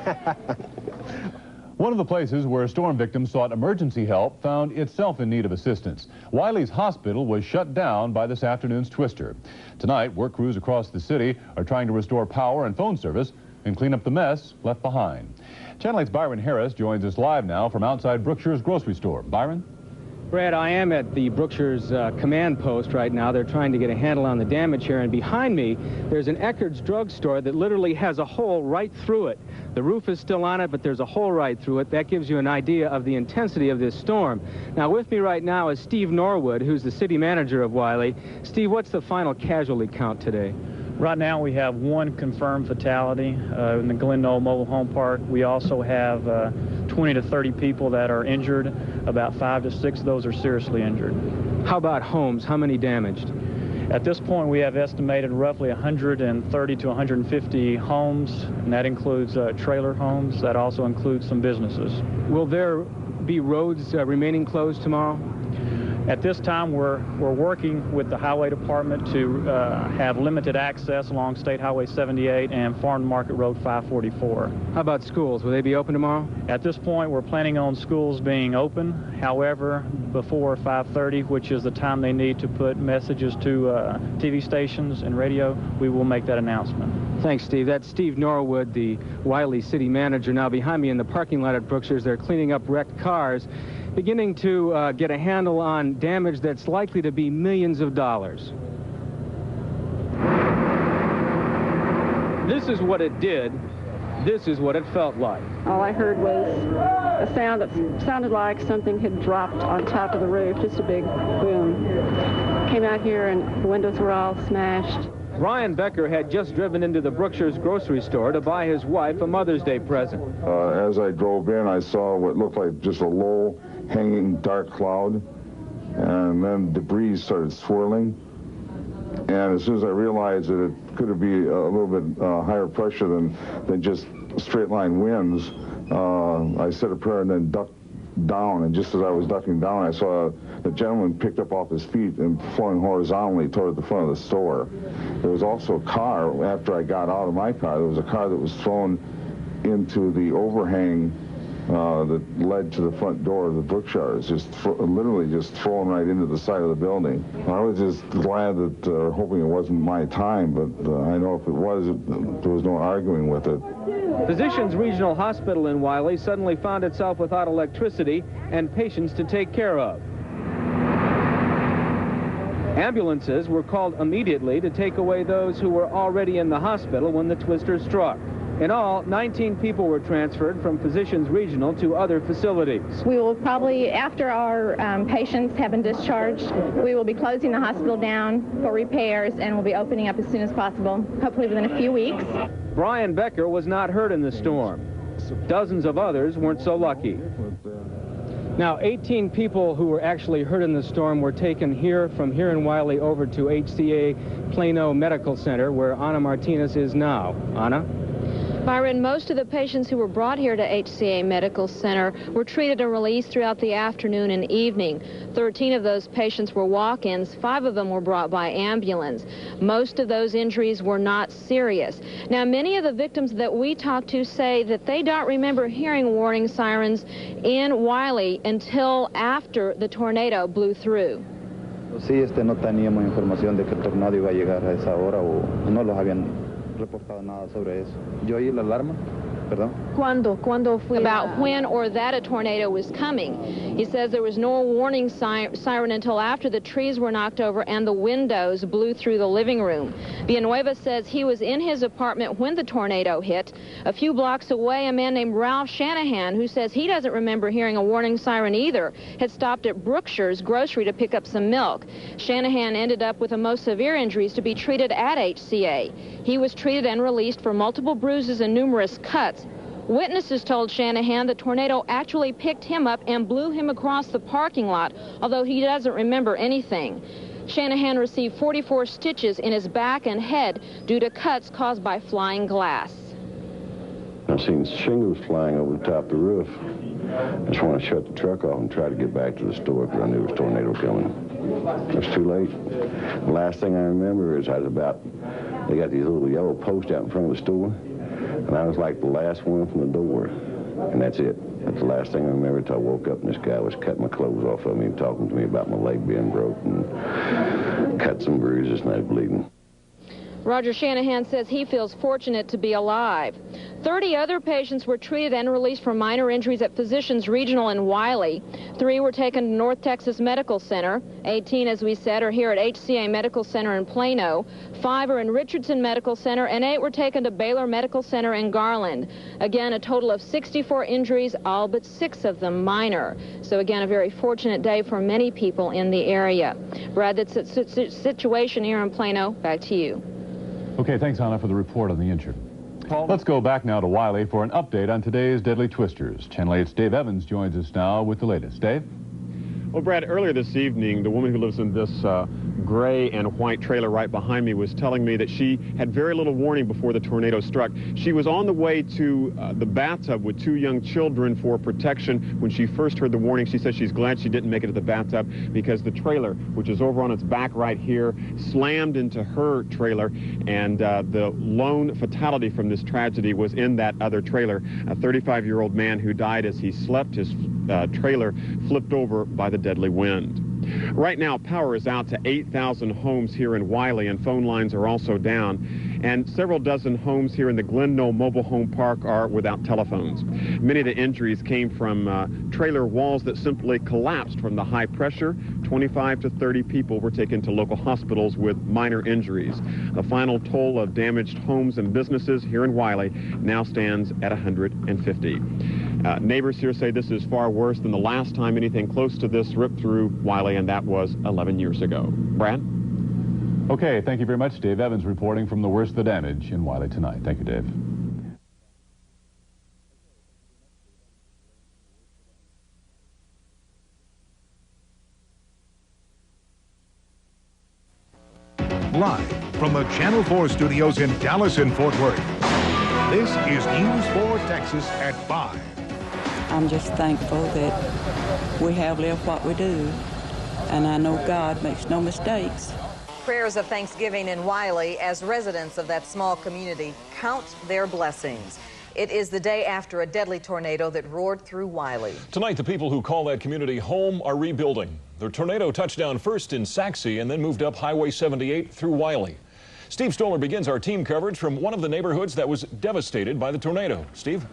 One of the places where storm victims sought emergency help found itself in need of assistance. Wylie's hospital was shut down by this afternoon's twister. Tonight, work crews across the city are trying to restore power and phone service and clean up the mess left behind. Channel 8's Byron Harris joins us live now from outside Brookshire's grocery store. Byron? Brad, I am at the Brookshire's command post right now. They're trying to get a handle on the damage here, and behind me there's an Eckerd's drugstore that literally has a hole right through it. The roof is still on it, but there's a hole right through it. That gives you an idea of the intensity of this storm. Now with me right now is Steve Norwood, who's the city manager of Wylie. Steve, what's the final casualty count today? Right now we have one confirmed fatality in the Glen Knoll Mobile Home Park. We also have 20 to 30 people that are injured. About 5 to 6 of those are seriously injured. How about homes? How many damaged? At this point, we have estimated roughly 130 to 150 homes, and that includes trailer homes. That also includes some businesses. Will there be roads remaining closed tomorrow? At this time, we're working with the Highway Department to have limited access along State Highway 78 and Farm Market Road 544. How about schools? Will they be open tomorrow? At this point, we're planning on schools being open. However, before 5:30, which is the time they need to put messages to TV stations and radio, we will make that announcement. Thanks, Steve. That's Steve Norwood, the Wylie city manager. Now behind me in the parking lot at Brookshire's, they're cleaning up wrecked cars, beginning to get a handle on damage that's likely to be millions of dollars. This is what it did. This is what it felt like. All I heard was a sound that sounded like something had dropped on top of the roof, just a big boom. Came out here and the windows were all smashed. Brian Becker had just driven into the Brookshires grocery store to buy his wife a Mother's Day present. As I drove in, I saw what looked like just a low, hanging dark cloud, and then debris started swirling. And as soon as I realized that it could be a little bit higher pressure than just straight line winds, I said a prayer and then ducked down. And just as I was ducking down, I saw the gentleman picked up off his feet and flowing horizontally toward the front of the store. There was also a car, after I got out of my car, there was a car that was thrown into the overhang that led to the front door of the Brookshires, literally just thrown right into the side of the building. I was just glad that, hoping it wasn't my time, but I know if it was, there was no arguing with it. Physicians Regional Hospital in Wylie suddenly found itself without electricity and patients to take care of. Ambulances were called immediately to take away those who were already in the hospital when the twister struck. In all, 19 people were transferred from Physicians Regional to other facilities. We will probably, after our patients have been discharged, we will be closing the hospital down for repairs and we'll be opening up as soon as possible, hopefully within a few weeks. Brian Becker was not hurt in the storm. Dozens of others weren't so lucky. Now, 18 people who were actually hurt in the storm were taken from here in Wylie over to HCA Plano Medical Center, where Anna Martinez is now. Anna? Byron, most of the patients who were brought here to HCA Medical Center were treated and released throughout the afternoon and evening. 13 of those patients were walk-ins. 5 of them were brought by ambulance. Most of those injuries were not serious. Now, many of the victims that we talked to say that they don't remember hearing warning sirens in Wylie until after the tornado blew through. Sí, no teníamos información de que el tornado iba a llegar a esa hora o no los habían reportado nada sobre eso. Yo oí la alarma, perdón. About when or that a tornado was coming. He says there was no warning siren until after the trees were knocked over and the windows blew through the living room. Villanueva says he was in his apartment when the tornado hit. A few blocks away, a man named Ralph Shanahan, who says he doesn't remember hearing a warning siren either, had stopped at Brookshire's grocery to pick up some milk. Shanahan ended up with the most severe injuries to be treated at HCA. He was treated and released for multiple bruises and numerous cuts. Witnesses told Shanahan the tornado actually picked him up and blew him across the parking lot, although he doesn't remember anything. Shanahan received 44 stitches in his back and head due to cuts caused by flying glass. I've seen shingles flying over the top of the roof. I just want to shut the truck off and try to get back to the store because I knew it was a tornado coming. It was too late. The last thing I remember is they got these little yellow posts out in front of the store, and I was like the last one from the door, and that's it. That's the last thing I remember until I woke up and this guy was cutting my clothes off of me and talking to me about my leg being broke and cut some bruises and I was bleeding. Roger Shanahan says he feels fortunate to be alive. 30 other patients were treated and released for minor injuries at Physicians Regional in Wylie. 3 were taken to North Texas Medical Center. 18, as we said, are here at HCA Medical Center in Plano. 5 are in Richardson Medical Center, and 8 were taken to Baylor Medical Center in Garland. Again, a total of 64 injuries, all but 6 of them minor. So again, a very fortunate day for many people in the area. Brad, that's the situation here in Plano. Back to you. Okay, thanks, Anna, for the report on the injured. Let's go back now to Wylie for an update on today's deadly twisters. Channel 8's Dave Evans joins us now with the latest. Dave? Well, Brad, earlier this evening, the woman who lives in this gray and white trailer right behind me was telling me that she had very little warning before the tornado struck. She was on the way to the bathtub with 2 young children for protection. When she first heard the warning, she says she's glad she didn't make it to the bathtub because the trailer, which is over on its back right here, slammed into her trailer, and the lone fatality from this tragedy was in that other trailer. A 35-year-old man who died as he slept. His trailer flipped over by the deadly wind. Right now, power is out to 8,000 homes here in Wylie, and phone lines are also down. And several dozen homes here in the Glen Knoll Mobile Home Park are without telephones. Many of the injuries came from trailer walls that simply collapsed from the high pressure. 25 to 30 people were taken to local hospitals with minor injuries. The final toll of damaged homes and businesses here in Wylie now stands at 150. Neighbors here say this is far worse than the last time anything close to this ripped through Wylie, and that was 11 years ago. Brad? Okay, thank you very much. Dave Evans reporting from the worst of the damage in Wylie tonight. Thank you, Dave. Live from the Channel 4 studios in Dallas and Fort Worth, this is News 4 Texas at 5. I'm just thankful that we have lived what we do, and I know God makes no mistakes. Prayers of thanksgiving in Wylie as residents of that small community count their blessings. It is the day after a deadly tornado that roared through Wylie. Tonight, the people who call that community home are rebuilding. The tornado touched down first in Saxe and then moved up Highway 78 through Wylie. Steve Stoller begins our team coverage from one of the neighborhoods that was devastated by the tornado. Steve?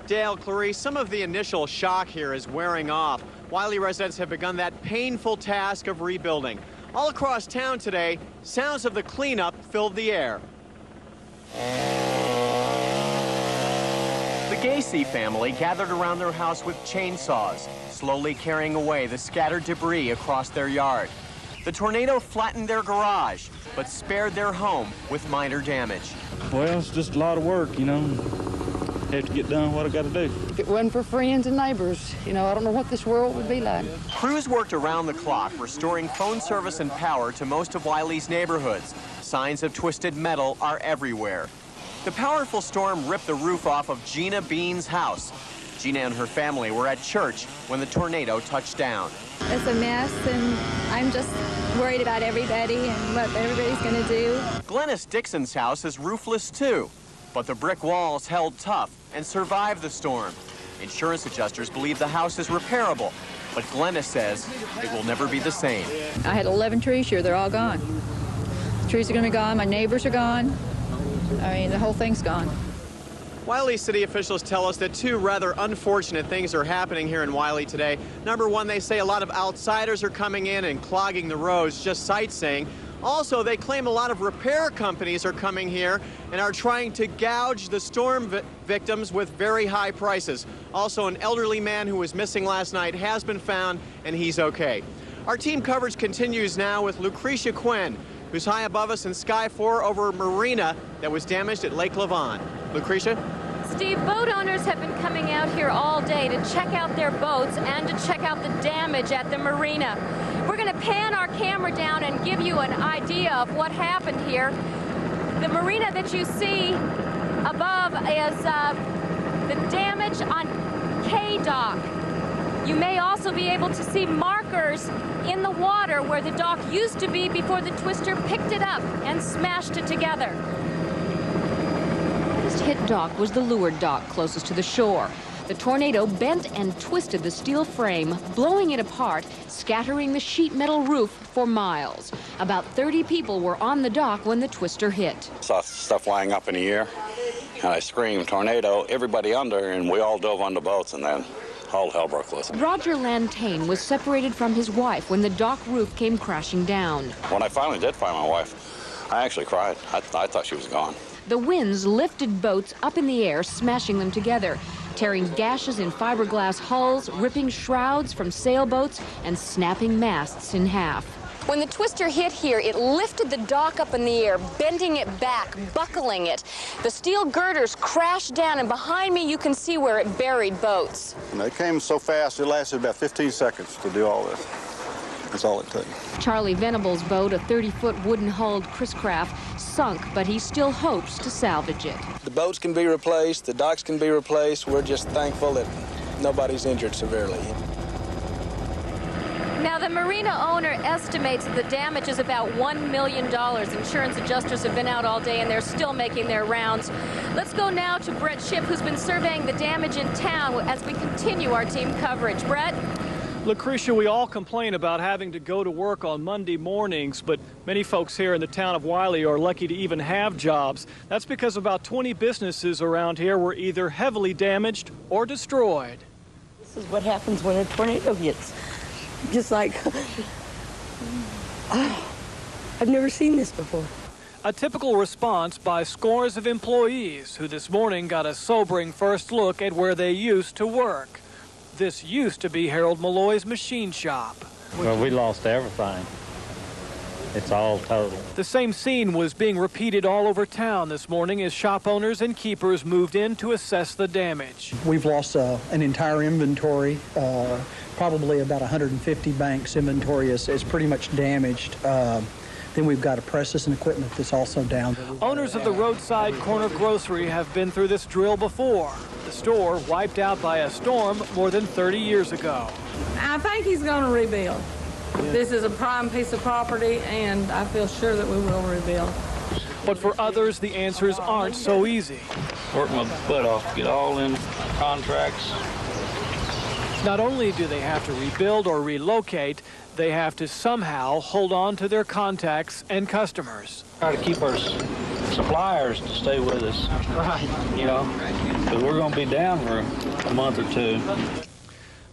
Dale, Clarice, some of the initial shock here is wearing off. Wylie residents have begun that painful task of rebuilding. All across town today, sounds of the cleanup filled the air. The Gacy family gathered around their house with chainsaws, slowly carrying away the scattered debris across their yard. The tornado flattened their garage, but spared their home with minor damage. Well, it's just a lot of work, you know. Have to get done what I got to do. If it wasn't for friends and neighbors, you know, I don't know what this world would be like. Crews worked around the clock, restoring phone service and power to most of Wylie's neighborhoods. Signs of twisted metal are everywhere. The powerful storm ripped the roof off of Gina Bean's house. Gina and her family were at church when the tornado touched down. It's a mess, and I'm just worried about everybody and what everybody's going to do. Glennis Dixon's house is roofless too, but the brick walls held tough and survived the storm. Insurance adjusters believe the house is repairable, but Glennis says it will never be the same. I had 11 trees here. They're all gone. The trees are going to be gone. My neighbors are gone. I mean, the whole thing's gone. Wylie city officials tell us that two rather unfortunate things are happening here in Wylie today. Number one, they say a lot of outsiders are coming in and clogging the roads, just sightseeing. Also, they claim a lot of repair companies are coming here and are trying to gouge the storm victims with very high prices. Also, an elderly man who was missing last night has been found, and he's okay. Our team coverage continues now with Lucretia Quinn, who's high above us in Sky 4 over a marina that was damaged at Lake Levant. Lucretia? Steve, boat owners have been coming out here all day to check out their boats and to check out the damage at the marina. We're going to pan our camera down and give you an idea of what happened here. The marina that you see above is the damage on K Dock. You may also be able to see markers in the water where the dock used to be before the twister picked it up and smashed it together. The hit dock was the leeward dock closest to the shore. The tornado bent and twisted the steel frame, blowing it apart, scattering the sheet metal roof for miles. About 30 people were on the dock when the twister hit. Saw stuff flying up in the air, and I screamed, tornado, everybody under, and we all dove on the boats, and then all hell broke loose. Roger Lantain was separated from his wife when the dock roof came crashing down. When I finally did find my wife, I actually cried. I thought she was gone. The winds lifted boats up in the air, smashing them together, tearing gashes in fiberglass hulls, ripping shrouds from sailboats, and snapping masts in half. When the twister hit here, it lifted the dock up in the air, bending it back, buckling it. The steel girders crashed down, and behind me you can see where it buried boats. And it came so fast, it lasted about 15 seconds to do all this. That's all it took. Charlie Venable's boat, a 30-foot wooden-hulled Chris Craft, sunk, but he still hopes to salvage it. The boats can be replaced, the docks can be replaced. We're just thankful that nobody's injured severely. Now, the marina owner estimates that the damage is about $1 million. Insurance adjusters have been out all day, and they're still making their rounds. Let's go now to Brett Shipp, who's been surveying the damage in town as we continue our team coverage. Brett? Lucretia, we all complain about having to go to work on Monday mornings, but many folks here in the town of Wylie are lucky to even have jobs. That's because about 20 businesses around here were either heavily damaged or destroyed. This is what happens when a tornado hits. Just like, I've never seen this before. A typical response by scores of employees who this morning got a sobering first look at where they used to work. This used to be Harold Malloy's machine shop. Well, we lost everything. It's all total. The same scene was being repeated all over town this morning as shop owners and keepers moved in to assess the damage. We've lost an entire inventory. Probably about 150 banks inventory is pretty much damaged. Then we've got a presses and equipment that's also down. Owners of the roadside corner grocery have been through this drill before. The store wiped out by a storm more than 30 years ago. I think he's going to rebuild. Yeah. This is a prime piece of property, and I feel sure that we will rebuild. But for others, the answers aren't so easy. Work my butt off to get all in contracts. Not only do they have to rebuild or relocate, they have to somehow hold on to their contacts and customers. Try to keep our suppliers to stay with us. Right. You know, because we're going to be down for a month or two.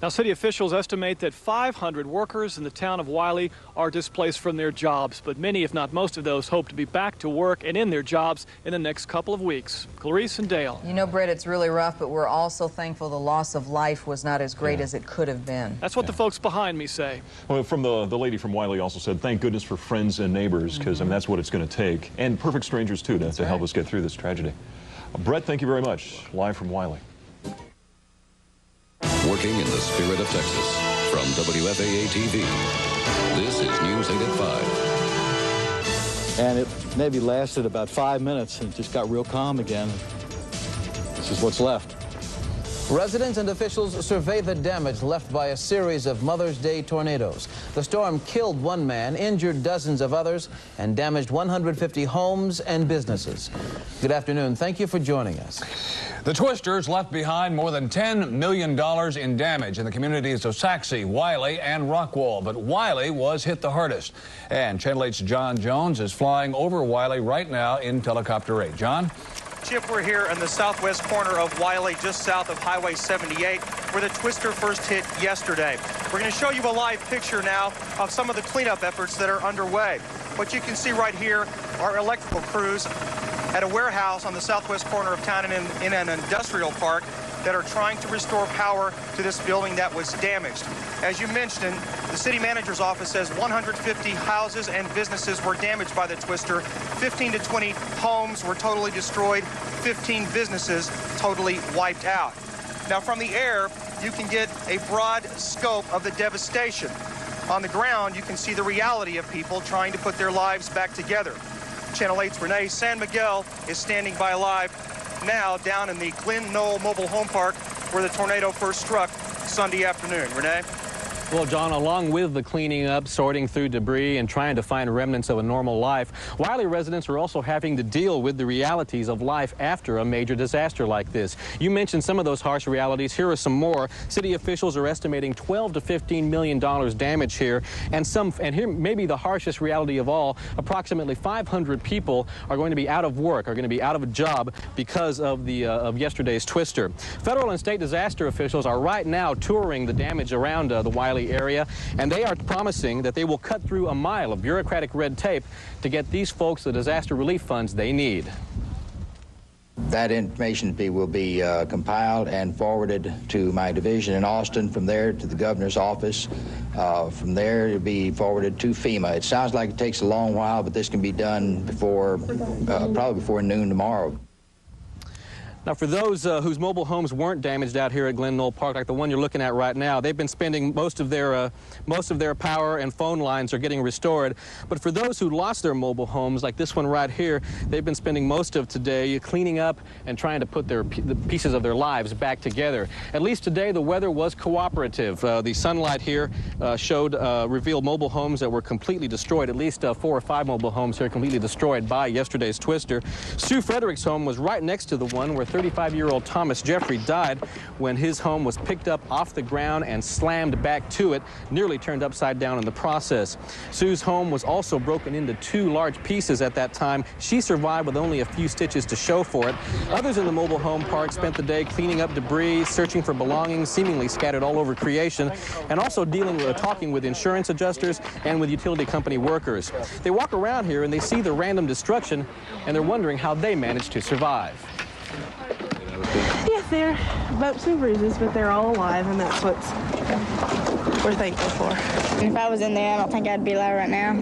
Now, city officials estimate that 500 workers in the town of Wylie are displaced from their jobs, but many, if not most of those, hope to be back to work and in their jobs in the next couple of weeks. Clarice and Dale. You know, Brett, it's really rough, but we're also thankful the loss of life was not as great as it could have been. That's what the folks behind me say. Well, from the lady from Wylie also said, thank goodness for friends and neighbors, because I mean, that's what it's going to take. And perfect strangers, too, to help us get through this tragedy. Brett, thank you very much. Live from Wylie. Working in the spirit of Texas, from WFAA-TV, this is News 8 at 5. And it maybe lasted about 5 minutes and just got real calm again. This is what's left. Residents and officials survey the damage left by a series of Mother's Day tornadoes. The storm killed one man, injured dozens of others, and damaged 150 homes and businesses. Good afternoon. Thank you for joining us. The twisters left behind more than $10 million in damage in the communities of Saxe, Wylie, and Rockwall. But Wylie was hit the hardest. And Channel 8's John Jones is flying over Wylie right now in Helicopter 8. John? Chip, we're here in the southwest corner of Wylie, just south of Highway 78, where the twister first hit yesterday. We're going to show you a live picture now of some of the cleanup efforts that are underway. What you can see right here are electrical crews at a warehouse on the southwest corner of town in an industrial park that are trying to restore power to this building that was damaged. As you mentioned, the city manager's office says 150 houses and businesses were damaged by the twister. 15 to 20 homes were totally destroyed. 15 businesses totally wiped out. Now, from the air, you can get a broad scope of the devastation. On the ground, you can see the reality of people trying to put their lives back together. Channel 8's Renee San Miguel is standing by live now down in the Glen Knoll Mobile Home Park where the tornado first struck Sunday afternoon. Renee? Well, John, along with the cleaning up, sorting through debris, and trying to find remnants of a normal life, Wylie residents are also having to deal with the realities of life after a major disaster like this. You mentioned some of those harsh realities. Here are some more. City officials are estimating $12 to $15 million damage here, and here maybe the harshest reality of all, approximately 500 people are going to be out of work, are going to be out of a job because of yesterday's twister. Federal and state disaster officials are right now touring the damage around the Wylie area, and they are promising that they will cut through a mile of bureaucratic red tape to get these folks the disaster relief funds they need. That information will be compiled and forwarded to my division in Austin, from there to the governor's office. From there, it'll be forwarded to FEMA. It sounds like it takes a long while, but this can be done probably before noon tomorrow. Now, for those whose mobile homes weren't damaged out here at Glen Knoll Park, like the one you're looking at right now, they've been spending most of their power and phone lines are getting restored. But for those who lost their mobile homes, like this one right here, they've been spending most of today cleaning up and trying to put the pieces of their lives back together. At least today, the weather was cooperative. The sunlight here revealed mobile homes that were completely destroyed. At least 4 or 5 mobile homes here completely destroyed by yesterday's twister. Sue Frederick's home was right next to the one where 35-year-old Thomas Jeffrey died when his home was picked up off the ground and slammed back to it, nearly turned upside down in the process. Sue's home was also broken into 2 large pieces at that time. She survived with only a few stitches to show for it. Others in the mobile home park spent the day cleaning up debris, searching for belongings seemingly scattered all over creation, and also talking with insurance adjusters and with utility company workers. They walk around here and they see the random destruction, and they're wondering how they managed to survive. Yeah, they're bumps and bruises, but they're all alive, and that's what we're thankful for. And if I was in there, I don't think I'd be alive right now,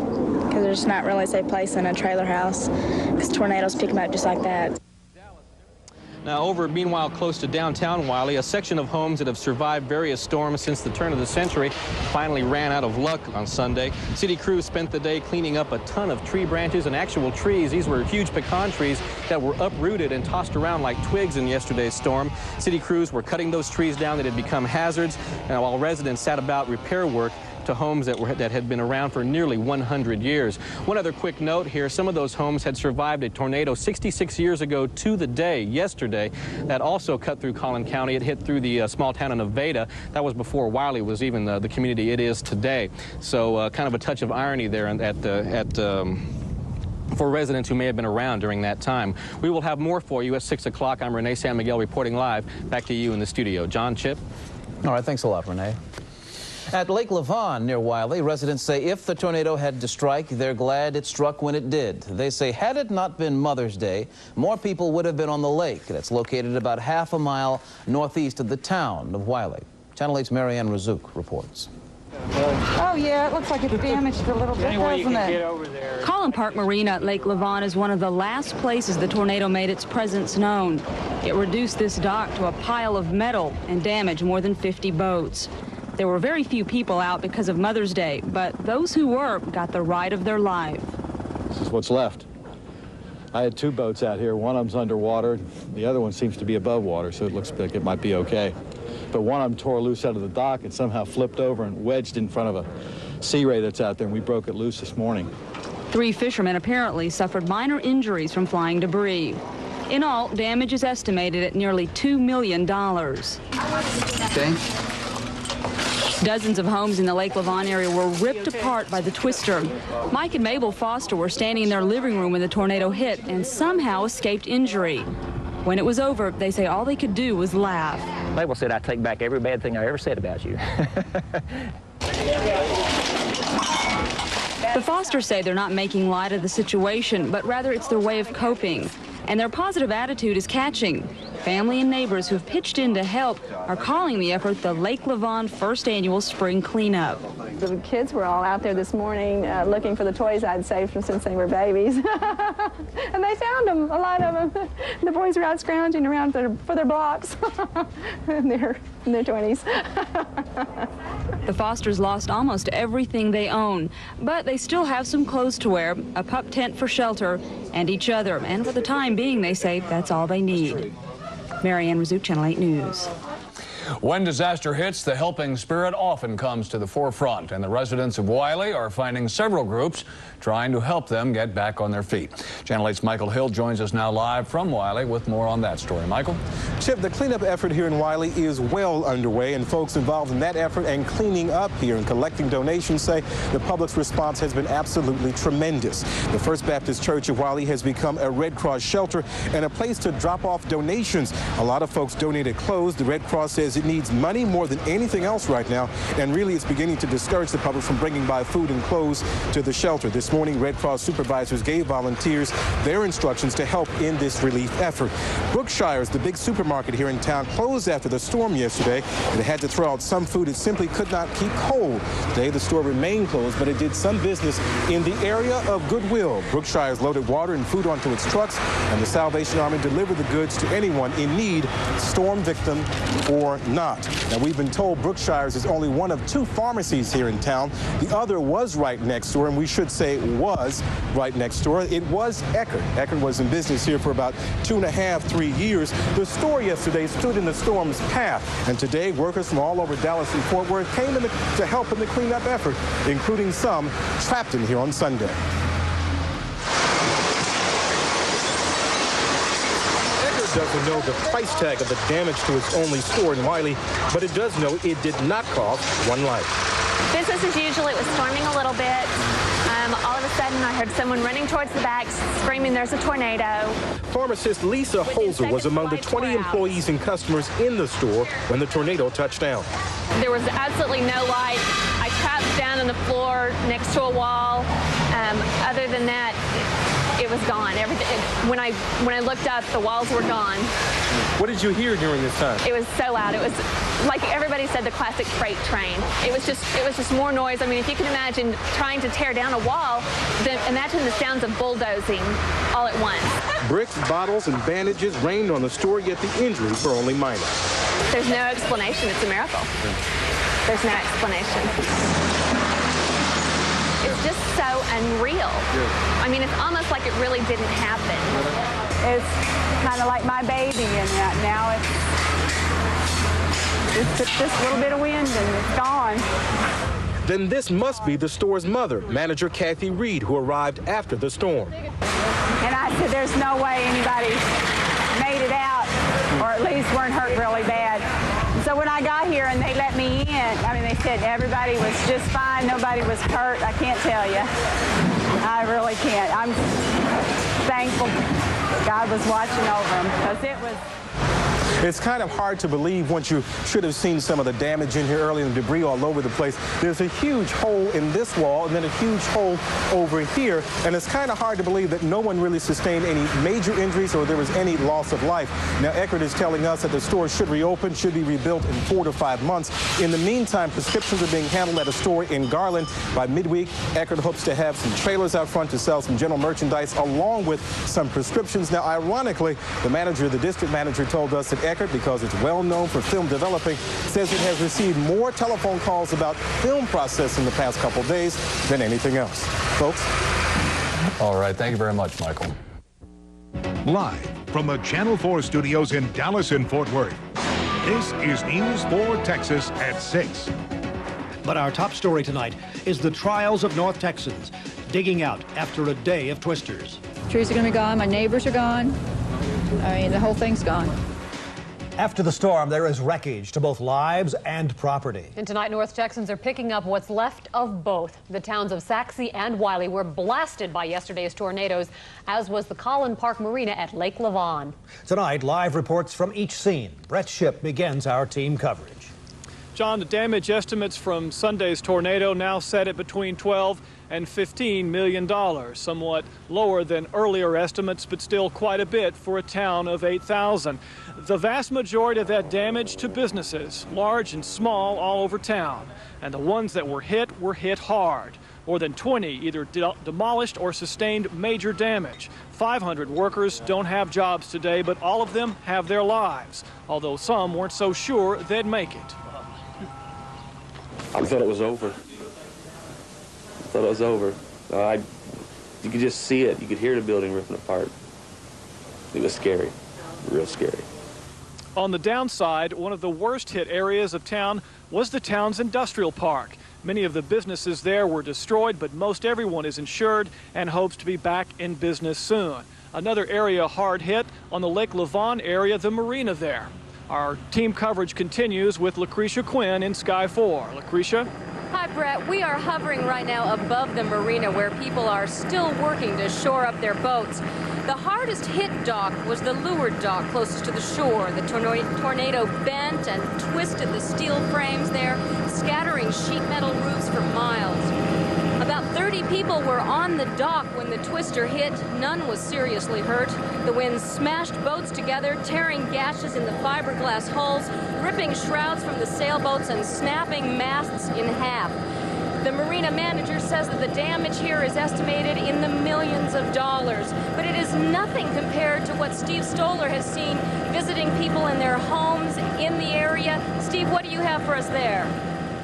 because there's not really a safe place in a trailer house because tornadoes pick them up just like that. Now, meanwhile, close to downtown Wylie, a section of homes that have survived various storms since the turn of the century finally ran out of luck on Sunday. City crews spent the day cleaning up a ton of tree branches and actual trees. These were huge pecan trees that were uprooted and tossed around like twigs in yesterday's storm. City crews were cutting those trees down that had become hazards, and while residents sat about repair work to homes that had been around for nearly 100 years. One other quick note here, some of those homes had survived a tornado 66 years ago to the day, yesterday, that also cut through Collin County. It hit through the small town of Nevada. That was before Wylie was even the community it is today. So kind of a touch of irony there for residents who may have been around during that time. We will have more for you at 6 o'clock. I'm Renee San Miguel reporting live. Back to you in the studio. John, Chip. All right, thanks a lot, Renee. At Lake Lavon near Wylie, residents say if the tornado had to strike, they're glad it struck when it did. They say had it not been Mother's Day, more people would have been on the lake. That's located about half a mile northeast of the town of Wylie. Channel 8's Marianne Razouk reports. Oh, yeah, it looks like it's damaged a little bit, doesn't it? Collin Park Marina at Lake Lavon is one of the last places the tornado made its presence known. It reduced this dock to a pile of metal and damaged more than 50 boats. There were very few people out because of Mother's Day, but those who were got the ride of their life. This is what's left. I had 2 boats out here. One of them's underwater. The other one seems to be above water, so it looks like it might be okay. But one of them tore loose out of the dock and somehow flipped over and wedged in front of a sea ray that's out there, and we broke it loose this morning. 3 fishermen apparently suffered minor injuries from flying debris. In all, damage is estimated at nearly $2 million. Okay. Dozens of homes in the Lake Lavon area were ripped apart by the twister. Mike and Mabel Foster were standing in their living room when the tornado hit and somehow escaped injury. When it was over, they say all they could do was laugh. Mabel said, I take back every bad thing I ever said about you. The Fosters say they're not making light of the situation, but rather it's their way of coping. And their positive attitude is catching. Family and neighbors who've pitched in to help are calling the effort the Lake Lavon First Annual Spring Cleanup. The kids were all out there this morning looking for the toys I'd saved them since they were babies. And they found them, a lot of them. The boys were out scrounging around for their blocks in their 20s. The Fosters lost almost everything they own, but they still have some clothes to wear, a pup tent for shelter, and each other. And for the time being, they say that's all they need. Marianne Razouk, Channel 8 News. When disaster hits, the helping spirit often comes to the forefront, and the residents of Wylie are finding several groups trying to help them get back on their feet. Channel 8's Michael Hill joins us now live from Wylie with more on that story. Michael? Chip, the cleanup effort here in Wylie is well underway, and folks involved in that effort and cleaning up here and collecting donations say the public's response has been absolutely tremendous. The First Baptist Church of Wylie has become a Red Cross shelter and a place to drop off donations. A lot of folks donated clothes. The Red Cross says it needs money more than anything else right now, and really it's beginning to discourage the public from bringing by food and clothes to the shelter. This morning, Red Cross supervisors gave volunteers their instructions to help in this relief effort. Brookshire's, the big supermarket here in town, closed after the storm yesterday. It had to throw out some food it simply could not keep cold. Today, the store remained closed, but it did some business in the area of Goodwill. Brookshire's loaded water and food onto its trucks, and the Salvation Army delivered the goods to anyone in need, storm victim or not. Now, we've been told Brookshire's is only one of 2 pharmacies here in town. The other was right next door, and we should say was right next door. It was Eckerd. Eckerd was in business here for about 2.5, 3 years. The store yesterday stood in the storm's path, and today workers from all over Dallas and Fort Worth came in to help in the cleanup effort, including some trapped in here on Sunday. Doesn't know the price tag of the damage to its only store in Wylie, but it does know it did not cost one life. Business as usual. It was storming a little bit. All of a sudden, I heard someone running towards the back, screaming, "There's a tornado." Pharmacist Lisa Holzer was among the 20 employees and customers in the store when the tornado touched down. There was absolutely no light. I crouched down on the floor next to a wall. Other than that, It was gone. Everything. When I looked up, the walls were gone. What did you hear during this time? It was so loud. It was like everybody said, the classic freight train. It was just more noise. I mean, if you can imagine trying to tear down a wall, then imagine the sounds of bulldozing all at once. Bricks, bottles, and bandages rained on the store, yet the injuries were only minor. There's no explanation. It's a miracle. There's no explanation. It's just so unreal. I mean, it's almost like it really didn't happen. It's kind of like my baby, and now it's just a little bit of wind and it's gone. Then this must be the store's mother, manager Kathy Reed, who arrived after the storm. And I said, there's no way anybody made it out, or at least weren't hurt really bad. So when I got here and they let me in, I mean, they said everybody was just fine, nobody was hurt. I can't tell you. I really can't. I'm thankful God was watching over them, because it was... It's kind of hard to believe once you should have seen some of the damage in here earlier and debris all over the place. There's a huge hole in this wall and then a huge hole over here. And it's kind of hard to believe that no one really sustained any major injuries or there was any loss of life. Now, Eckert is telling us that the store should reopen, should be rebuilt in 4 to 5 months. In the meantime, prescriptions are being handled at a store in Garland. By midweek, Eckert hopes to have some trailers out front to sell some general merchandise along with some prescriptions. Now, ironically, the district manager told us that Eckert, because it's well known for film developing, says it has received more telephone calls about film processing the past couple days than anything else. Folks? All right. Thank you very much, Michael. Live from the Channel 4 studios in Dallas and Fort Worth, this is News 4 Texas at 6. But our top story tonight is the trials of North Texans digging out after a day of twisters. Trees are going to be gone. My neighbors are gone. I mean, the whole thing's gone. After the storm, there is wreckage to both lives and property. And tonight, North Texans are picking up what's left of both. The towns of Saxe and Wylie were blasted by yesterday's tornadoes, as was the Collin Park Marina at Lake Lavon. Tonight, live reports from each scene. Brett Shipp begins our team coverage. John, the damage estimates from Sunday's tornado now set at between $12 and $15 million, somewhat lower than earlier estimates, but still quite a bit for a town of 8,000. The vast majority of that damage to businesses, large and small, all over town. And the ones that were hit hard. More than 20 either demolished or sustained major damage. 500 workers don't have jobs today, but all of them have their lives, although some weren't so sure they'd make it. I thought it was over. You could just see it. You could hear the building ripping apart. It was scary, real scary. On the downside, one of the worst hit areas of town was the town's industrial park. Many of the businesses there were destroyed, but most everyone is insured and hopes to be back in business soon. Another area hard hit on the Lake Lavon area, the marina there. Our team coverage continues with Lucretia Quinn in Sky 4. Lucretia? Hi, Brett. We are hovering right now above the marina where people are still working to shore up their boats. The hardest hit dock was the leeward dock closest to the shore. The tornado bent and twisted the steel frames there, scattering sheet metal roofs for miles. About 30 people were on the dock when the twister hit. None was seriously hurt. The wind smashed boats together, tearing gashes in the fiberglass hulls, ripping shrouds from the sailboats and snapping masts in half. The marina manager says that the damage here is estimated in the millions of dollars, but it is nothing compared to what Steve Stoller has seen visiting people in their homes in the area. Steve, what do you have for us there?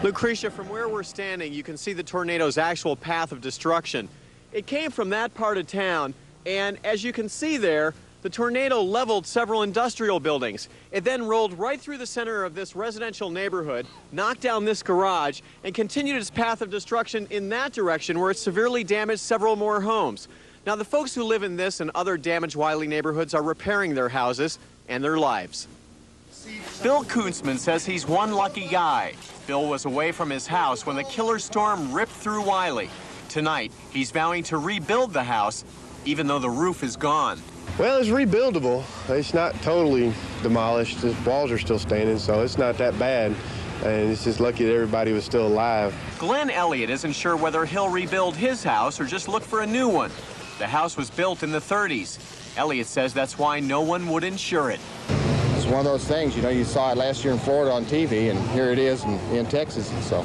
Lucretia, from where we're standing, you can see the tornado's actual path of destruction. It came from that part of town, and as you can see there, the tornado leveled several industrial buildings. It then rolled right through the center of this residential neighborhood, knocked down this garage, and continued its path of destruction in that direction, where it severely damaged several more homes. Now, the folks who live in this and other damaged Wylie neighborhoods are repairing their houses and their lives. Bill Kuntzman says he's one lucky guy. Bill was away from his house when the killer storm ripped through Wylie. Tonight, he's vowing to rebuild the house, even though the roof is gone. Well, it's rebuildable. It's not totally demolished. The walls are still standing, so it's not that bad. And it's just lucky that everybody was still alive. Glenn Elliott isn't sure whether he'll rebuild his house or just look for a new one. The house was built in the 30s. Elliot says that's why no one would insure it. It's one of those things, you know, you saw it last year in Florida on TV, and here it is in Texas, so.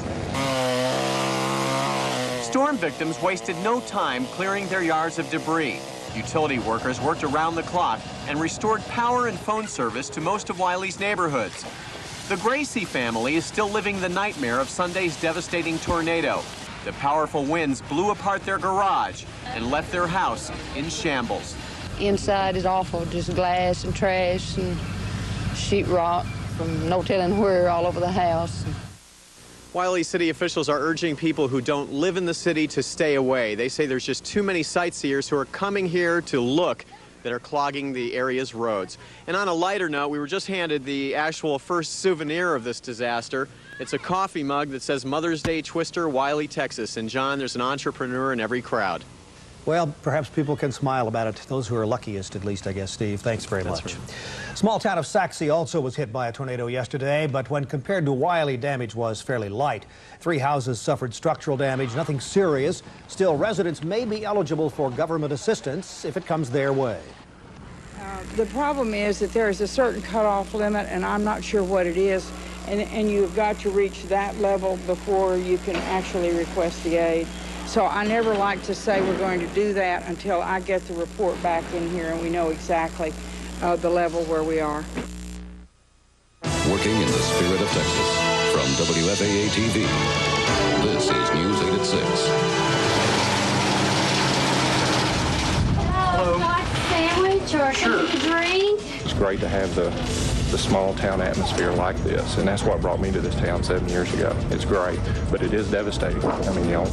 Storm victims wasted no time clearing their yards of debris. Utility workers worked around the clock and restored power and phone service to most of Wylie's neighborhoods. The Gracie family is still living the nightmare of Sunday's devastating tornado. The powerful winds blew apart their garage and left their house in shambles. Inside is awful, just glass and trash and sheetrock from no telling where all over the house. Wylie city officials are urging people who don't live in the city to stay away. They say there's just too many sightseers who are coming here to look that are clogging the area's roads. And on a lighter note, we were just handed the actual first souvenir of this disaster. It's a coffee mug that says Mother's Day Twister, Wylie, Texas. And John, there's an entrepreneur in every crowd. Well, perhaps people can smile about it. Those who are luckiest, at least, I guess, Steve. Thanks very much. Right. Small town of Saxe also was hit by a tornado yesterday, but when compared to Wylie, damage was fairly light. 3 houses suffered structural damage, nothing serious. Still, residents may be eligible for government assistance if it comes their way. The problem is that there is a certain cutoff limit, and I'm not sure what it is, and you've got to reach that level before you can actually request the aid. So I never like to say we're going to do that until I get the report back in here and we know exactly the level where we are. Working in the spirit of Texas, from WFAA-TV, this is News 8 at 6. Hello. Like a sandwich or something to drink? It's great to have the small town atmosphere like this, and that's what brought me to this town 7 years ago. It's great, but it is devastating. I mean, you know,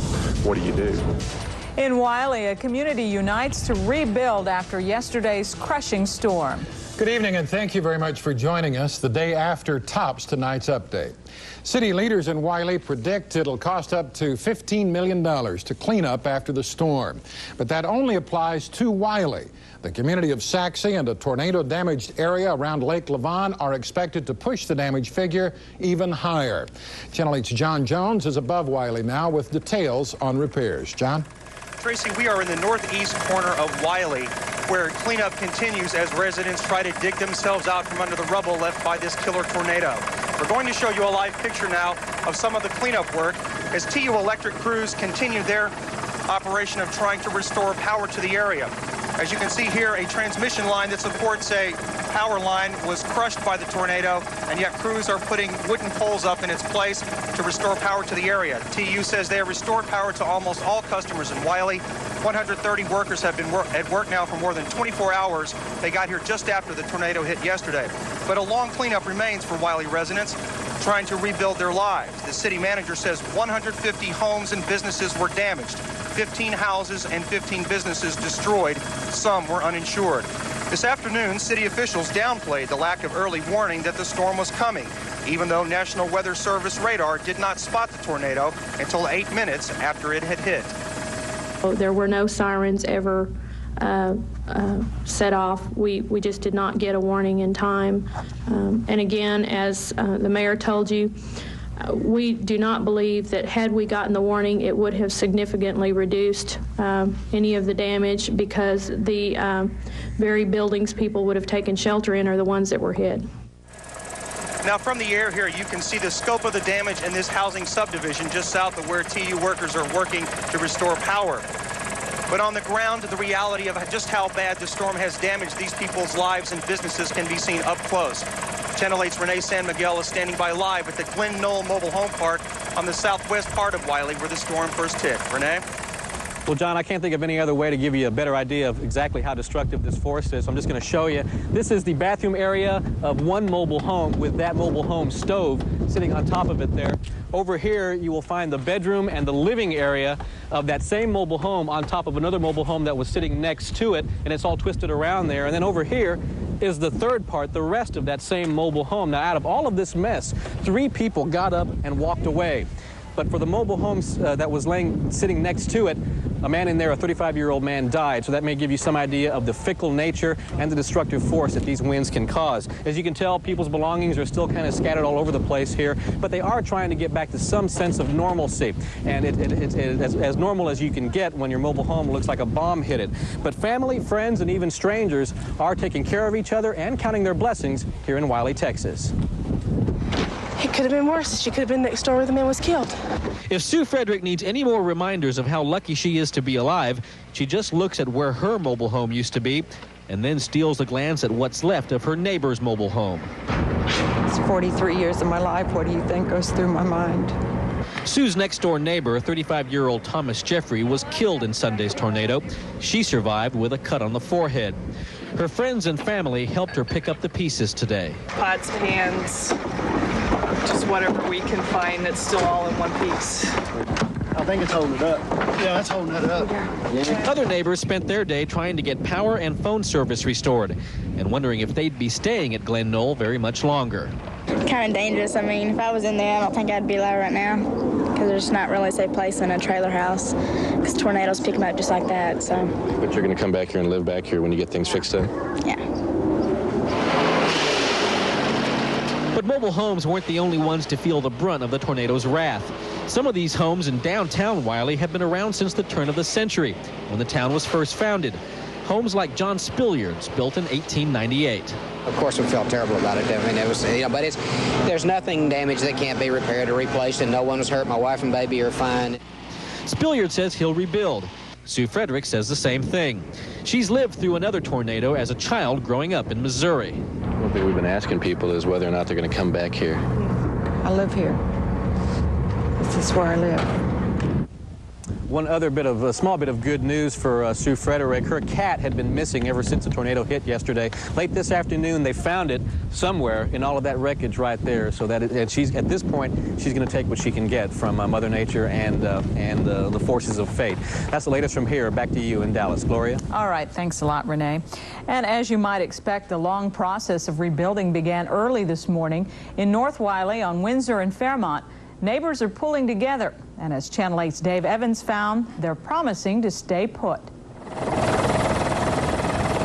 what do you do? In Wylie, a community unites to rebuild after yesterday's crushing storm. Good evening, and thank you very much for joining us the day after tops tonight's update. City leaders in Wylie predict it'll cost up to $15 million to clean up after the storm. But that only applies to Wylie. The community of Saxe and a tornado-damaged area around Lake Levon are expected to push the damage figure even higher. Channel 8's John Jones is above Wylie now with details on repairs. John? Tracy, we are in the northeast corner of Wylie, where cleanup continues as residents try to dig themselves out from under the rubble left by this killer tornado. We're going to show you a live picture now of some of the cleanup work as TU Electric crews continue their operation of trying to restore power to the area. As you can see here, a transmission line that supports a power line was crushed by the tornado, and yet crews are putting wooden poles up in its place to restore power to the area. TU says they have restored power to almost all customers in Wylie. 130 workers have been at work now for more than 24 hours. They got here just after the tornado hit yesterday. But a long cleanup remains for Wylie residents trying to rebuild their lives. The city manager says 150 homes and businesses were damaged, 15 houses and 15 businesses destroyed. Some were uninsured. This afternoon, city officials downplayed the lack of early warning that the storm was coming, even though National Weather Service radar did not spot the tornado until 8 minutes after it had hit. There were no sirens ever set off. We just did not get a warning in time. And again, as the mayor told you, we do not believe that had we gotten the warning, it would have significantly reduced any of the damage, because the very buildings people would have taken shelter in are the ones that were hit. Now, from the air here, you can see the scope of the damage in this housing subdivision just south of where TU workers are working to restore power. But on the ground, the reality of just how bad the storm has damaged these people's lives and businesses can be seen up close. Channel 8's Renee San Miguel is standing by live at the Glen Knoll Mobile Home Park on the southwest part of Wylie where the storm first hit. Renee? Well, John, I can't think of any other way to give you a better idea of exactly how destructive this force is. So I'm just going to show you. This is the bathroom area of one mobile home with that mobile home stove sitting on top of it there. Over here, you will find the bedroom and the living area of that same mobile home on top of another mobile home that was sitting next to it, and it's all twisted around there. And then over here is the third part, the rest of that same mobile home. Now, out of all of this mess, 3 people got up and walked away. But for the mobile homes that was sitting next to it, a man in there, a 35-year-old man, died. So that may give you some idea of the fickle nature and the destructive force that these winds can cause. As you can tell, people's belongings are still kind of scattered all over the place here, but they are trying to get back to some sense of normalcy. And it's as normal as you can get when your mobile home looks like a bomb hit it. But family, friends, and even strangers are taking care of each other and counting their blessings here in Wylie, Texas. It could have been worse. She could have been next door where the man was killed. If Sue Frederick needs any more reminders of how lucky she is to be alive, she just looks at where her mobile home used to be and then steals a glance at what's left of her neighbor's mobile home. It's 43 years of my life. What do you think goes through my mind? Sue's next-door neighbor, 35-year-old Thomas Jeffrey, was killed in Sunday's tornado. She survived with a cut on the forehead. Her friends and family helped her pick up the pieces today. Pots, pans, just whatever we can find that's still all in one piece. I think it's holding it up. Yeah, it's holding it up. Yeah. Other neighbors spent their day trying to get power and phone service restored and wondering if they'd be staying at Glen Knoll very much longer. Kind of dangerous. I mean, if I was in there, I don't think I'd be alive right now because there's not really a safe place in a trailer house because tornadoes pick them up just like that. So. But you're going to come back here and live back here when you get things fixed up? Yeah. But mobile homes weren't the only ones to feel the brunt of the tornado's wrath. Some of these homes in downtown Wylie have been around since the turn of the century, when the town was first founded. Homes like John Spilliard's, built in 1898. Of course, we felt terrible about it. I mean, it was, but there's nothing damaged that can't be repaired or replaced, and no one was hurt. My wife and baby are fine. Spilliard says he'll rebuild. Sue Frederick says the same thing. She's lived through another tornado as a child growing up in Missouri. One thing we've been asking people is whether or not they're going to come back here. I live here. This is where I live. One other small bit of good news for Sue Frederick. Her cat had been missing ever since the tornado hit yesterday. Late this afternoon, they found it somewhere in all of that wreckage right there. So that and she's at this point, she's going to take what she can get from Mother Nature and the forces of fate. That's the latest from here. Back to you in Dallas, Gloria. All right, thanks a lot, Renee. And as you might expect, the long process of rebuilding began early this morning in North Wylie on Windsor and Fairmont. Neighbors are pulling together, and as Channel 8's Dave Evans found, they're promising to stay put.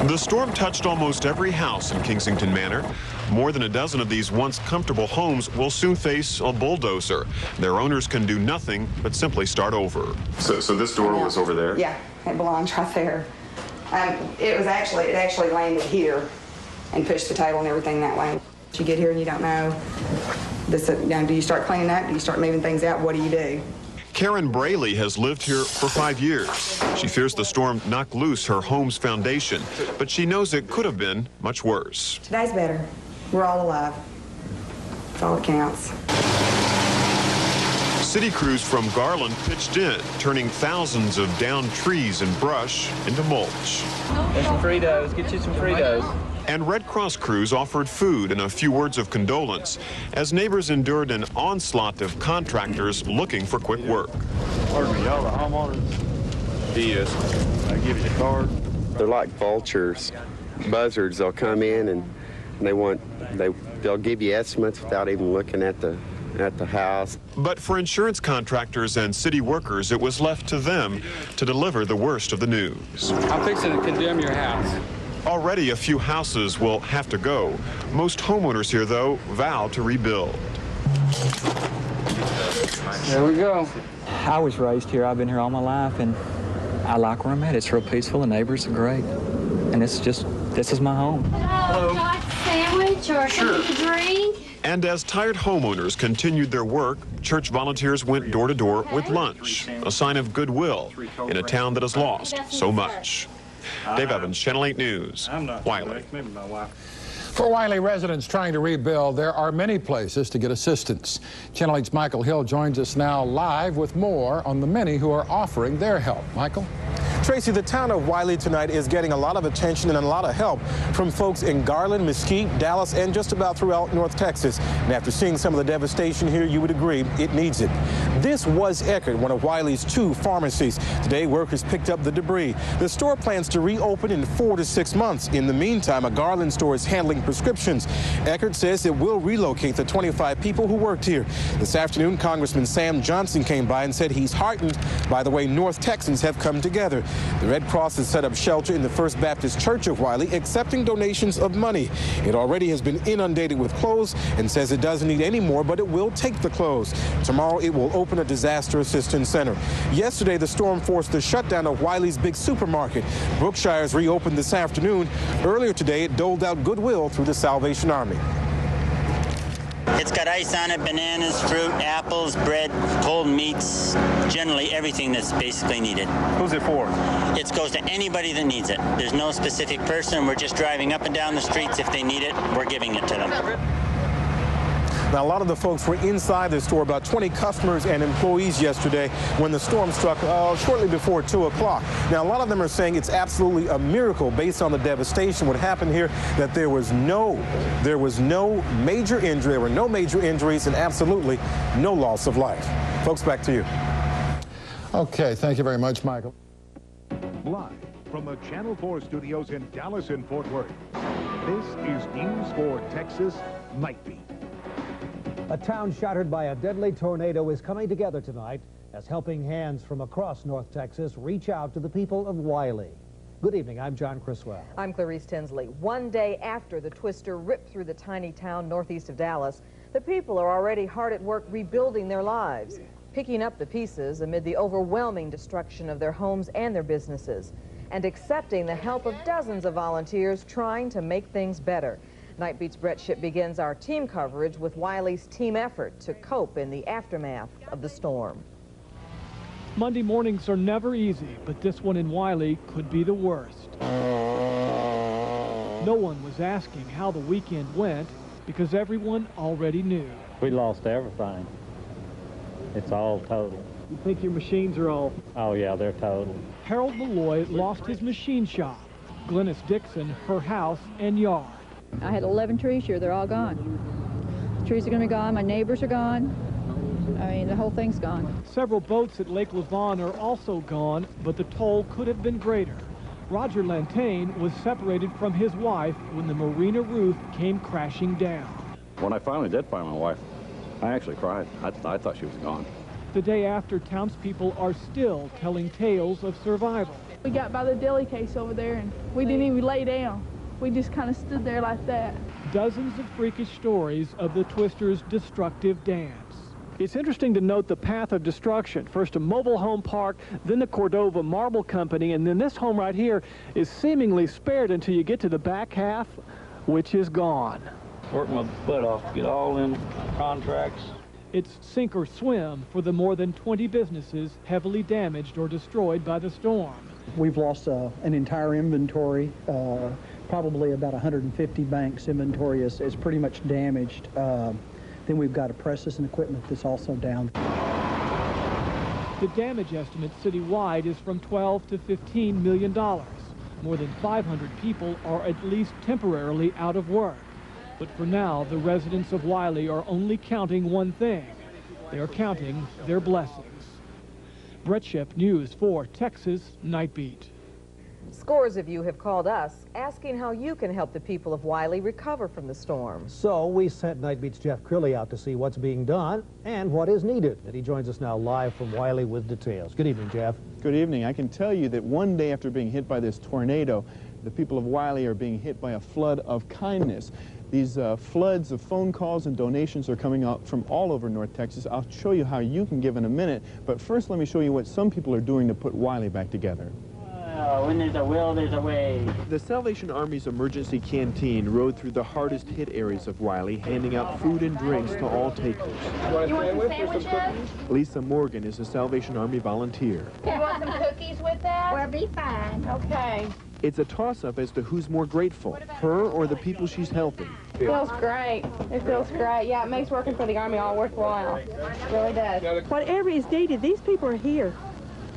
The storm touched almost every house in Kingsington Manor. More than a dozen of these once comfortable homes will soon face a bulldozer. Their owners can do nothing but simply start over. So this door was over there? Yeah, it belongs right there. It actually landed here and pushed the table and everything that way. You get here and you don't know. Do you start cleaning up? Do you start moving things out? What do you do? Karen Braley has lived here for 5 years. She fears the storm knocked loose her home's foundation, but she knows it could have been much worse. Today's better. We're all alive. That's all that counts. City crews from Garland pitched in, turning thousands of downed trees and brush into mulch. There's some Fritos. Get you some Fritos. And Red Cross crews offered food and a few words of condolence as neighbors endured an onslaught of contractors looking for quick work. Pardon me, y'all the homeowners? Yes. I give you the card. They're like vultures, buzzards. They'll come in and they'll give you estimates without even looking at the house. But for insurance contractors and city workers, it was left to them to deliver the worst of the news. I'm fixing to condemn your house. Already a few houses will have to go. Most homeowners here, though, vow to rebuild. There we go. I was raised here. I've been here all my life, and I like where I'm at. It's real peaceful. The neighbors are great. And this is my home. Hello. Got a sandwich or something to drink? And as tired homeowners continued their work, church volunteers went door to door with lunch, a sign of goodwill in a town that has lost so much. Dave Evans, Channel 8 News, Wylie. For Wylie residents trying to rebuild, there are many places to get assistance. Channel 8's Michael Hill joins us now live with more on the many who are offering their help. Michael? Tracy, the town of Wylie tonight is getting a lot of attention and a lot of help from folks in Garland, Mesquite, Dallas, and just about throughout North Texas. And after seeing some of the devastation here, you would agree it needs it. This was Eckerd, one of Wylie's 2 pharmacies. Today, workers picked up the debris. The store plans to reopen in 4 to 6 months. In the meantime, a Garland store is handling prescriptions. Eckerd says it will relocate the 25 people who worked here. This afternoon, Congressman Sam Johnson came by and said he's heartened by the way North Texans have come together. The Red Cross has set up shelter in the First Baptist Church of Wylie, accepting donations of money. It already has been inundated with clothes and says it doesn't need any more, but it will take the clothes. Tomorrow, it will open a disaster assistance center. Yesterday, the storm forced the shutdown of Wylie's big supermarket. Brookshire's reopened this afternoon. Earlier today, it doled out goodwill through the Salvation Army. It's got ice on it, bananas, fruit, apples, bread, cold meats, generally everything that's basically needed. Who's it for? It goes to anybody that needs it. There's no specific person. We're just driving up and down the streets. If they need it, we're giving it to them. Now, a lot of the folks were inside the store, about 20 customers and employees yesterday when the storm struck shortly before 2 o'clock. Now, a lot of them are saying it's absolutely a miracle based on the devastation. What happened here, that there was no major injury, there were no major injuries, and absolutely no loss of life. Folks, back to you. Okay, thank you very much, Michael. Live from the Channel 4 studios in Dallas and Fort Worth, this is News 4 Texas Night Beat. A town shattered by a deadly tornado is coming together tonight as helping hands from across North Texas reach out to the people of Wylie. Good evening, I'm John Criswell. I'm Clarice Tinsley. One day after the twister ripped through the tiny town northeast of Dallas, the people are already hard at work rebuilding their lives, picking up the pieces amid the overwhelming destruction of their homes and their businesses, and accepting the help of dozens of volunteers trying to make things better. Night Beat's Brett Shipp begins our team coverage with Wylie's team effort to cope in the aftermath of the storm. Monday mornings are never easy, but this one in Wylie could be the worst. No one was asking how the weekend went because everyone already knew. We lost everything. It's all total. You think your machines are all... Oh, yeah, they're total. Harold Malloy lost his machine shop. Glennis Dixon, her house and yard. I had 11 trees here. They're all gone. The trees are going to be gone. My neighbors are gone. I mean, the whole thing's gone. Several boats at Lake Lavon are also gone, but the toll could have been greater. Roger Lantain was separated from his wife when the marina roof came crashing down. When I finally did find my wife, I actually cried. I thought she was gone. The day after, townspeople are still telling tales of survival. We got by the deli case over there, and we didn't even lay down. We just kind of stood there like that. Dozens of freakish stories of the twister's destructive dance. It's interesting to note the path of destruction. First a mobile home park, then the Cordova Marble Company, and then this home right here is seemingly spared until you get to the back half, which is gone. Worked my butt off to get all them contracts. It's sink or swim for the more than 20 businesses heavily damaged or destroyed by the storm. We've lost an entire inventory. Probably about 150 banks inventory is pretty much damaged. Then we've got a presses and equipment that's also down. The damage estimate citywide is from $12 to $15 million. More than 500 people are at least temporarily out of work. But for now, the residents of Wylie are only counting one thing. They are counting their blessings. Brett Shipp, News 4 Texas Night Beat. Scores of you have called us asking how you can help the people of Wylie recover from the storm. So we sent Night Beat's Jeff Crilly out to see what's being done and what is needed. And he joins us now live from Wylie with details. Good evening, Jeff. Good evening. I can tell you that one day after being hit by this tornado, the people of Wylie are being hit by a flood of kindness. These floods of phone calls and donations are coming out from all over North Texas. I'll show you how you can give in a minute, but first let me show you what some people are doing to put Wylie back together. When there's a will, there's a way. The Salvation Army's emergency canteen rode through the hardest hit areas of Wylie, handing out food and drinks to all takers. You want some sandwiches? Lisa Morgan is a Salvation Army volunteer. You want some cookies with that? We'll be fine. Okay. It's a toss-up as to who's more grateful, her or the people she's helping. It feels great. It feels great. Yeah, it makes working for the Army all worthwhile. It really does. Whatever is needed, these people are here,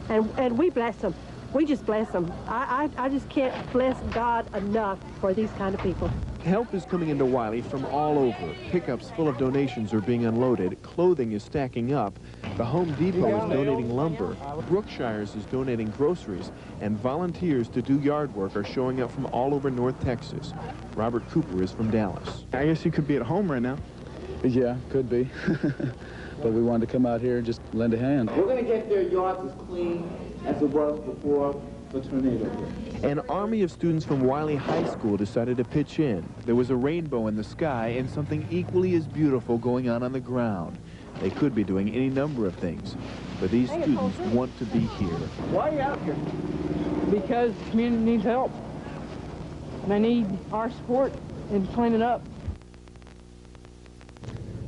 and we bless them. we just bless them. I just can't bless God enough for these kind of people. Help is coming into Wylie from all over. Pickups full of donations are being unloaded. Clothing is stacking up. The Home Depot is donating lumber. Brookshire's is donating groceries. And volunteers to do yard work are showing up from all over North Texas. Robert Cooper is from Dallas. I guess you could be at home right now. Yeah, could be. But we wanted to come out here and just lend a hand. We're going to get their yards as clean as it was before the tornado hit. An army of students from Wylie High School decided to pitch in. There was a rainbow in the sky and something equally as beautiful going on the ground. They could be doing any number of things, but these students want to be here. Why are you out here? Because the community needs help. They need our support in cleaning up.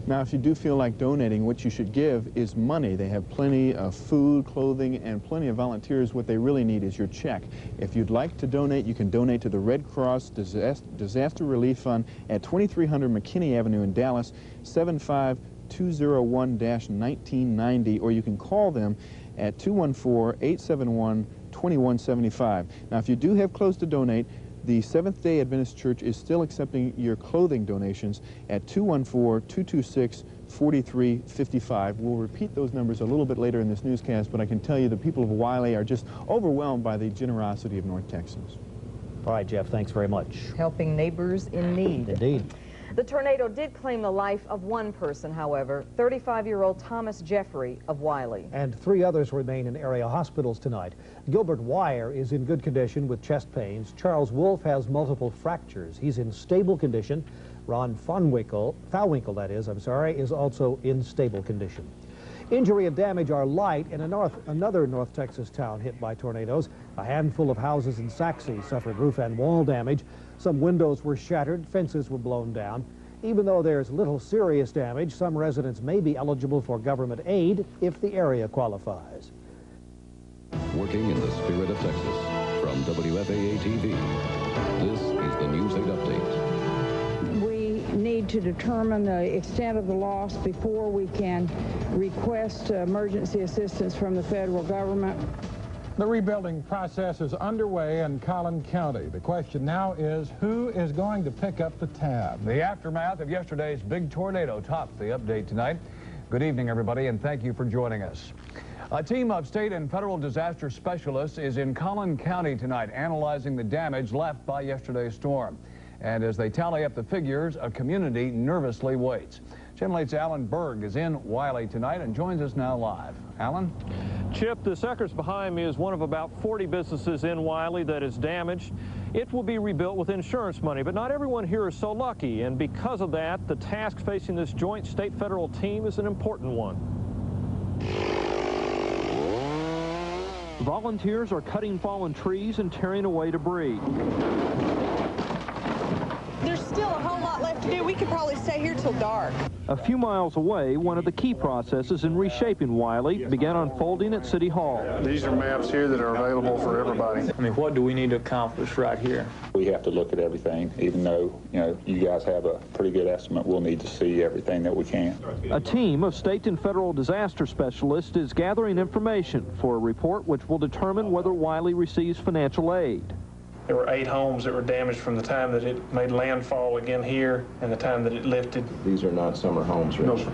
Now, if you do feel like donating, what you should give is money. They have plenty of food, clothing, and plenty of volunteers. What they really need is your check. If you'd like to donate, you can donate to the Red Cross Disaster Relief Fund at 2300 McKinney Avenue in Dallas, 75201-1990, or you can call them at 214-871-2175. Now, if you do have clothes to donate, the Seventh-day Adventist Church is still accepting your clothing donations at 214-226-4355. We'll repeat those numbers a little bit later in this newscast, but I can tell you the people of Wylie are just overwhelmed by the generosity of North Texans. All right, Jeff, thanks very much. Helping neighbors in need. Indeed. The tornado did claim the life of one person, however, 35-year-old Thomas Jeffrey of Wylie. And 3 others remain in area hospitals tonight. Gilbert Wire is in good condition with chest pains. Charles Wolf has multiple fractures. He's in stable condition. Ron Thalwinkle, is also in stable condition. Injury and damage are light in another North Texas town hit by tornadoes. A handful of houses in Saxe suffered roof and wall damage. Some windows were shattered, fences were blown down. Even though there's little serious damage, some residents may be eligible for government aid if the area qualifies. Working in the spirit of Texas, from WFAA-TV, this is the News 8 Update. We need to determine the extent of the loss before we can request emergency assistance from the federal government. The rebuilding process is underway in Collin County. The question now is, who is going to pick up the tab? The aftermath of yesterday's big tornado tops the update tonight. Good evening, everybody, and thank you for joining us. A team of state and federal disaster specialists is in Collin County tonight analyzing the damage left by yesterday's storm. And as they tally up the figures, a community nervously waits. Channel 8's Alan Berg is in Wylie tonight and joins us now live. Alan? Chip, the suckers behind me is one of about 40 businesses in Wylie that is damaged. It will be rebuilt with insurance money, but not everyone here is so lucky, and because of that, the task facing this joint state-federal team is an important one. Volunteers are cutting fallen trees and tearing away debris. There's still a whole lot left to do. We could probably stay here till dark. A few miles away, one of the key processes in reshaping Wylie began unfolding at City Hall. These are maps here that are available for everybody. I mean, what do we need to accomplish right here? We have to look at everything, even though, you guys have a pretty good estimate. We'll need to see everything that we can. A team of state and federal disaster specialists is gathering information for a report which will determine whether Wylie receives financial aid. There were 8 homes that were damaged from the time that it made landfall again here and the time that it lifted. These are not summer homes, right? No, sir.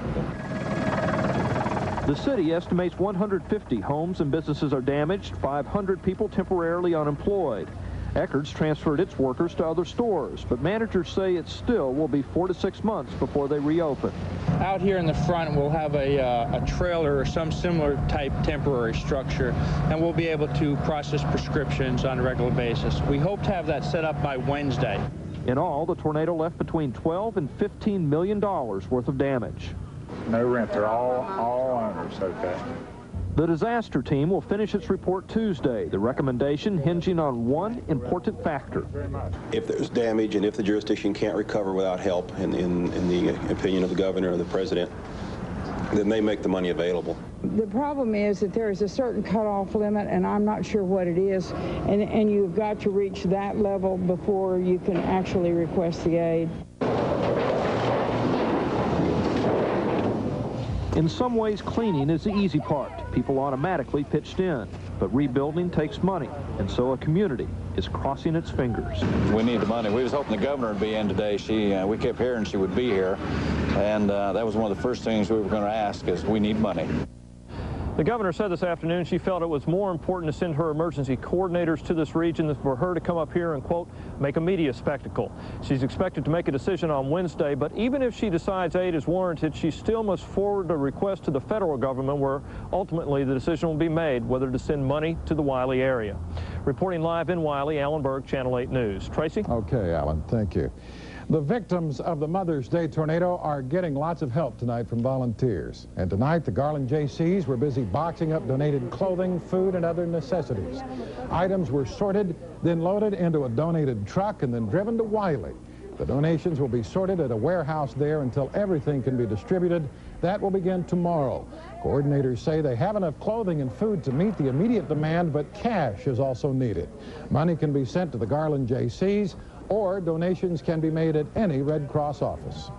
The city estimates 150 homes and businesses are damaged, 500 people temporarily unemployed. Eckerd's transferred its workers to other stores, but managers say it still will be 4 to 6 months before they reopen. Out here in the front, we'll have a trailer or some similar type temporary structure, and we'll be able to process prescriptions on a regular basis. We hope to have that set up by Wednesday. In all, the tornado left between $12 and $15 million worth of damage. No rent. They're all owners, okay. The disaster team will finish its report Tuesday, the recommendation hinging on one important factor. If there's damage and if the jurisdiction can't recover without help, in the opinion of the governor or the president, then they make the money available. The problem is that there is a certain cutoff limit, and I'm not sure what it is, and you've got to reach that level before you can actually request the aid. In some ways, cleaning is the easy part. People automatically pitched in. But rebuilding takes money, and so a community is crossing its fingers. We need the money. We was hoping the governor would be in today. We kept hearing she would be here, and that was one of the first things we were going to ask is we need money. The governor said this afternoon she felt it was more important to send her emergency coordinators to this region than for her to come up here and, quote, make a media spectacle. She's expected to make a decision on Wednesday, but even if she decides aid is warranted, she still must forward a request to the federal government where ultimately the decision will be made whether to send money to the Wylie area. Reporting live in Wylie, Alan Berg, Channel 8 News. Tracy? Okay, Alan, thank you. The victims of the Mother's Day tornado are getting lots of help tonight from volunteers. And tonight, the Garland JCs were busy boxing up donated clothing, food, and other necessities. Items were sorted, then loaded into a donated truck, and then driven to Wylie. The donations will be sorted at a warehouse there until everything can be distributed. That will begin tomorrow. Coordinators say they have enough clothing and food to meet the immediate demand, but cash is also needed. Money can be sent to the Garland JCs, or donations can be made at any Red Cross office.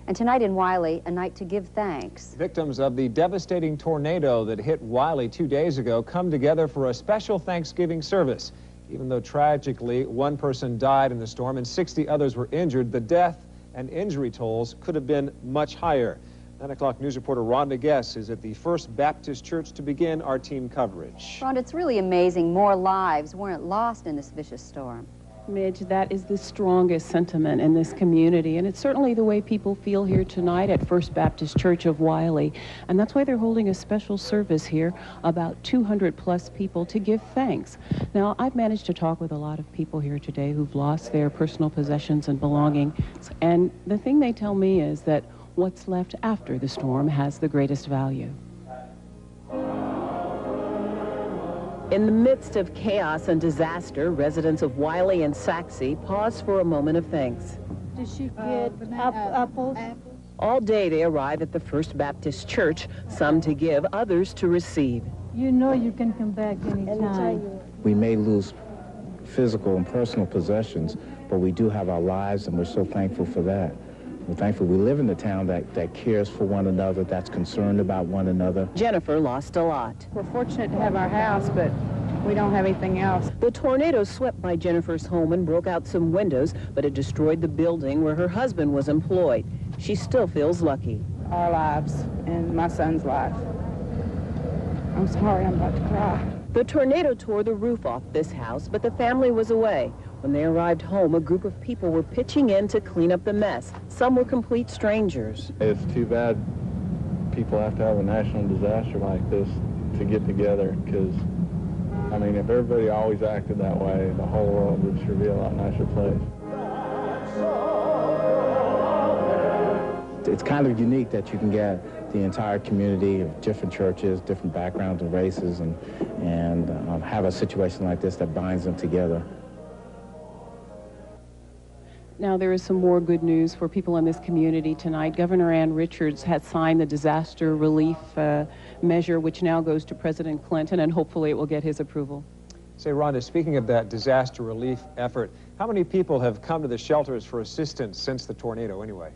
And tonight in Wylie, a night to give thanks. Victims of the devastating tornado that hit Wylie 2 days ago come together for a special Thanksgiving service. Even though tragically one person died in the storm and 60 others were injured, the death and injury tolls could have been much higher. 9 o'clock news reporter Rhonda Guess is at the First Baptist Church to begin our team coverage. Rhonda, it's really amazing. More lives weren't lost in this vicious storm. Midge, that is the strongest sentiment in this community, and it's certainly the way people feel here tonight at First Baptist Church of Wylie, and that's why they're holding a special service here, about 200+ people, to give thanks. Now, I've managed to talk with a lot of people here today who've lost their personal possessions and belongings, and the thing they tell me is that what's left after the storm has the greatest value. In the midst of chaos and disaster, residents of Wylie and Saxe pause for a moment of thanks. Did she get apples? All day they arrive at the First Baptist Church, some to give, others to receive. You know you can come back anytime. We may lose physical and personal possessions, but we do have our lives, and we're so thankful for that. We're thankful we live in a town that cares for one another, that's concerned about one another. Jennifer lost a lot. We're fortunate to have our house, but we don't have anything else. The tornado swept by Jennifer's home and broke out some windows, but it destroyed the building where her husband was employed. She still feels lucky. Our lives and my son's life. I'm sorry, I'm about to cry. The tornado tore the roof off this house, but the family was away. When they arrived home, a group of people were pitching in to clean up the mess. Some were complete strangers. It's too bad people have to have a national disaster like this to get together, because, I mean, if everybody always acted that way, the whole world would sure be a lot nicer place. It's kind of unique that you can get the entire community of different churches, different backgrounds and races, and have a situation like this that binds them together. Now, there is some more good news for people in this community tonight. Governor Ann Richards has signed the disaster relief measure, which now goes to President Clinton, and hopefully it will get his approval. Say, Rhonda, speaking of that disaster relief effort, how many people have come to the shelters for assistance since the tornado anyway?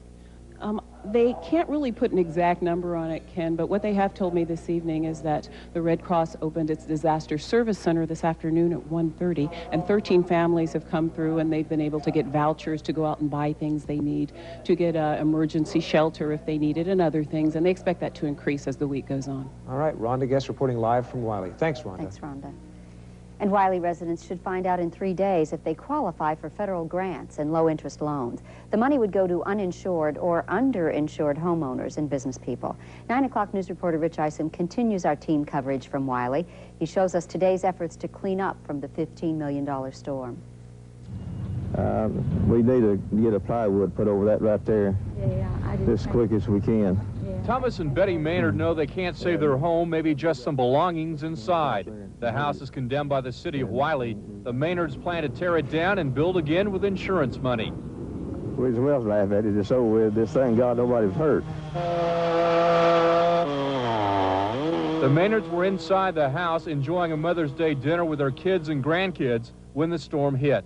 They can't really put an exact number on it, Ken, but what they have told me this evening is that the Red Cross opened its disaster service center this afternoon at 1:30, and 13 families have come through, and they've been able to get vouchers to go out and buy things they need, to get emergency shelter if they need it, and other things, and they expect that to increase as the week goes on. All right, Rhonda Guess reporting live from Wylie. Thanks, Rhonda. Thanks, Rhonda. And Wylie residents should find out in 3 days if they qualify for federal grants and low-interest loans. The money would go to uninsured or underinsured homeowners and business people. 9 o'clock news reporter Rich Isom continues our team coverage from Wylie. He shows us today's efforts to clean up from the $15 million storm. We need to get a plywood put over that right there as quick as we can. Thomas and Betty Maynard know they can't save their home, maybe just some belongings inside. The house is condemned by the city of Wylie. The Maynards plan to tear it down and build again with insurance money. We as well laugh at it. It's over with. This thing, God, nobody's hurt. The The Maynards were inside the house enjoying a Mother's Day dinner with their kids and grandkids when the storm hit.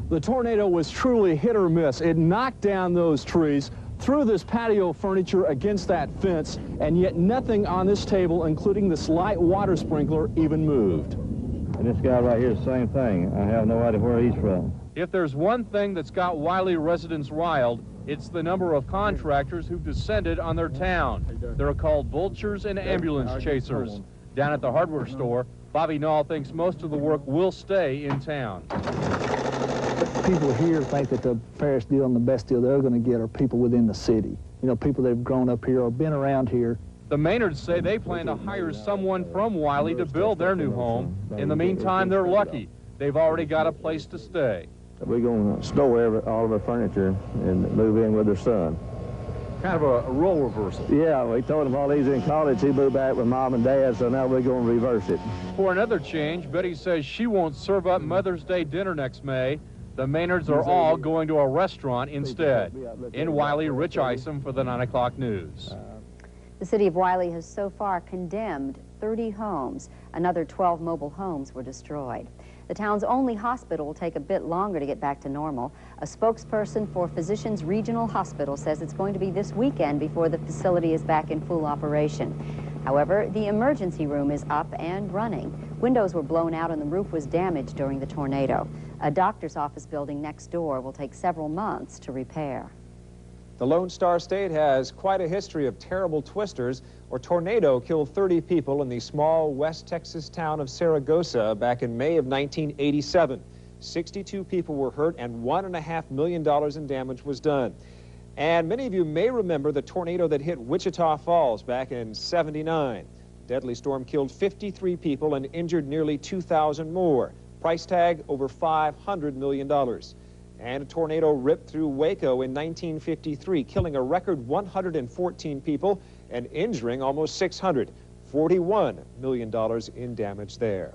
The tornado was truly hit or miss. It knocked down those trees, threw this patio furniture against that fence, and yet nothing on this table, including this light water sprinkler, even moved. And this guy right here is the same thing. I have no idea where he's from. If there's one thing that's got Wylie residents riled, it's the number of contractors who've descended on their town. They're called vultures and ambulance chasers. Down at the hardware store, Bobby Knoll thinks most of the work will stay in town. People here think that the fairest deal and the best deal they're going to get are people within the city. You know, people that have grown up here or been around here. The Maynards say they plan to hire someone from Wylie to build their new home. In the meantime, they're lucky. They've already got a place to stay. We're going to store all of our furniture and move in with their son. Kind of a role reversal. Yeah, we told him while he's in college, he moved back with Mom and Dad, so now we're going to reverse it. For another change, Betty says she won't serve up Mother's Day dinner next May. The Maynards are all going to a restaurant instead. In Wylie, Rich Isom for the 9 o'clock news. The city of Wylie has so far condemned 30 homes. Another 12 mobile homes were destroyed. The town's only hospital will take a bit longer to get back to normal. A spokesperson for Physicians Regional Hospital says it's going to be this weekend before the facility is back in full operation. However, the emergency room is up and running. Windows were blown out and the roof was damaged during the tornado. A doctor's office building next door will take several months to repair. The Lone Star State has quite a history of terrible twisters. A tornado killed 30 people in the small West Texas town of Saragossa back in May of 1987. 62 people were hurt and $1.5 million in damage was done. And many of you may remember the tornado that hit Wichita Falls back in '79. Deadly storm killed 53 people and injured nearly 2,000 more. Price tag over $500 million. And a tornado ripped through Waco in 1953, killing a record 114 people and injuring almost 600. $41 million in damage there.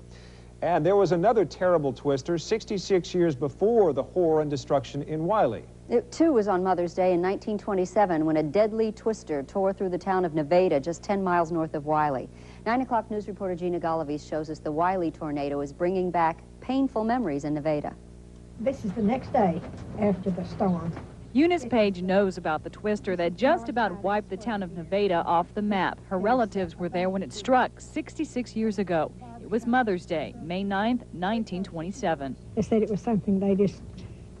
And there was another terrible twister 66 years before the horror and destruction in Wylie. It, too, was on Mother's Day in 1927 when a deadly twister tore through the town of Nevada, just 10 miles north of Wylie. 9 o'clock news reporter Gina Galavis shows us the Wylie tornado is bringing back painful memories in Nevada. This is the next day after the storm. Eunice Page knows about the twister that just about wiped the town of Nevada off the map. Her relatives were there when it struck 66 years ago. It was Mother's Day, May 9th, 1927. They said it was something they just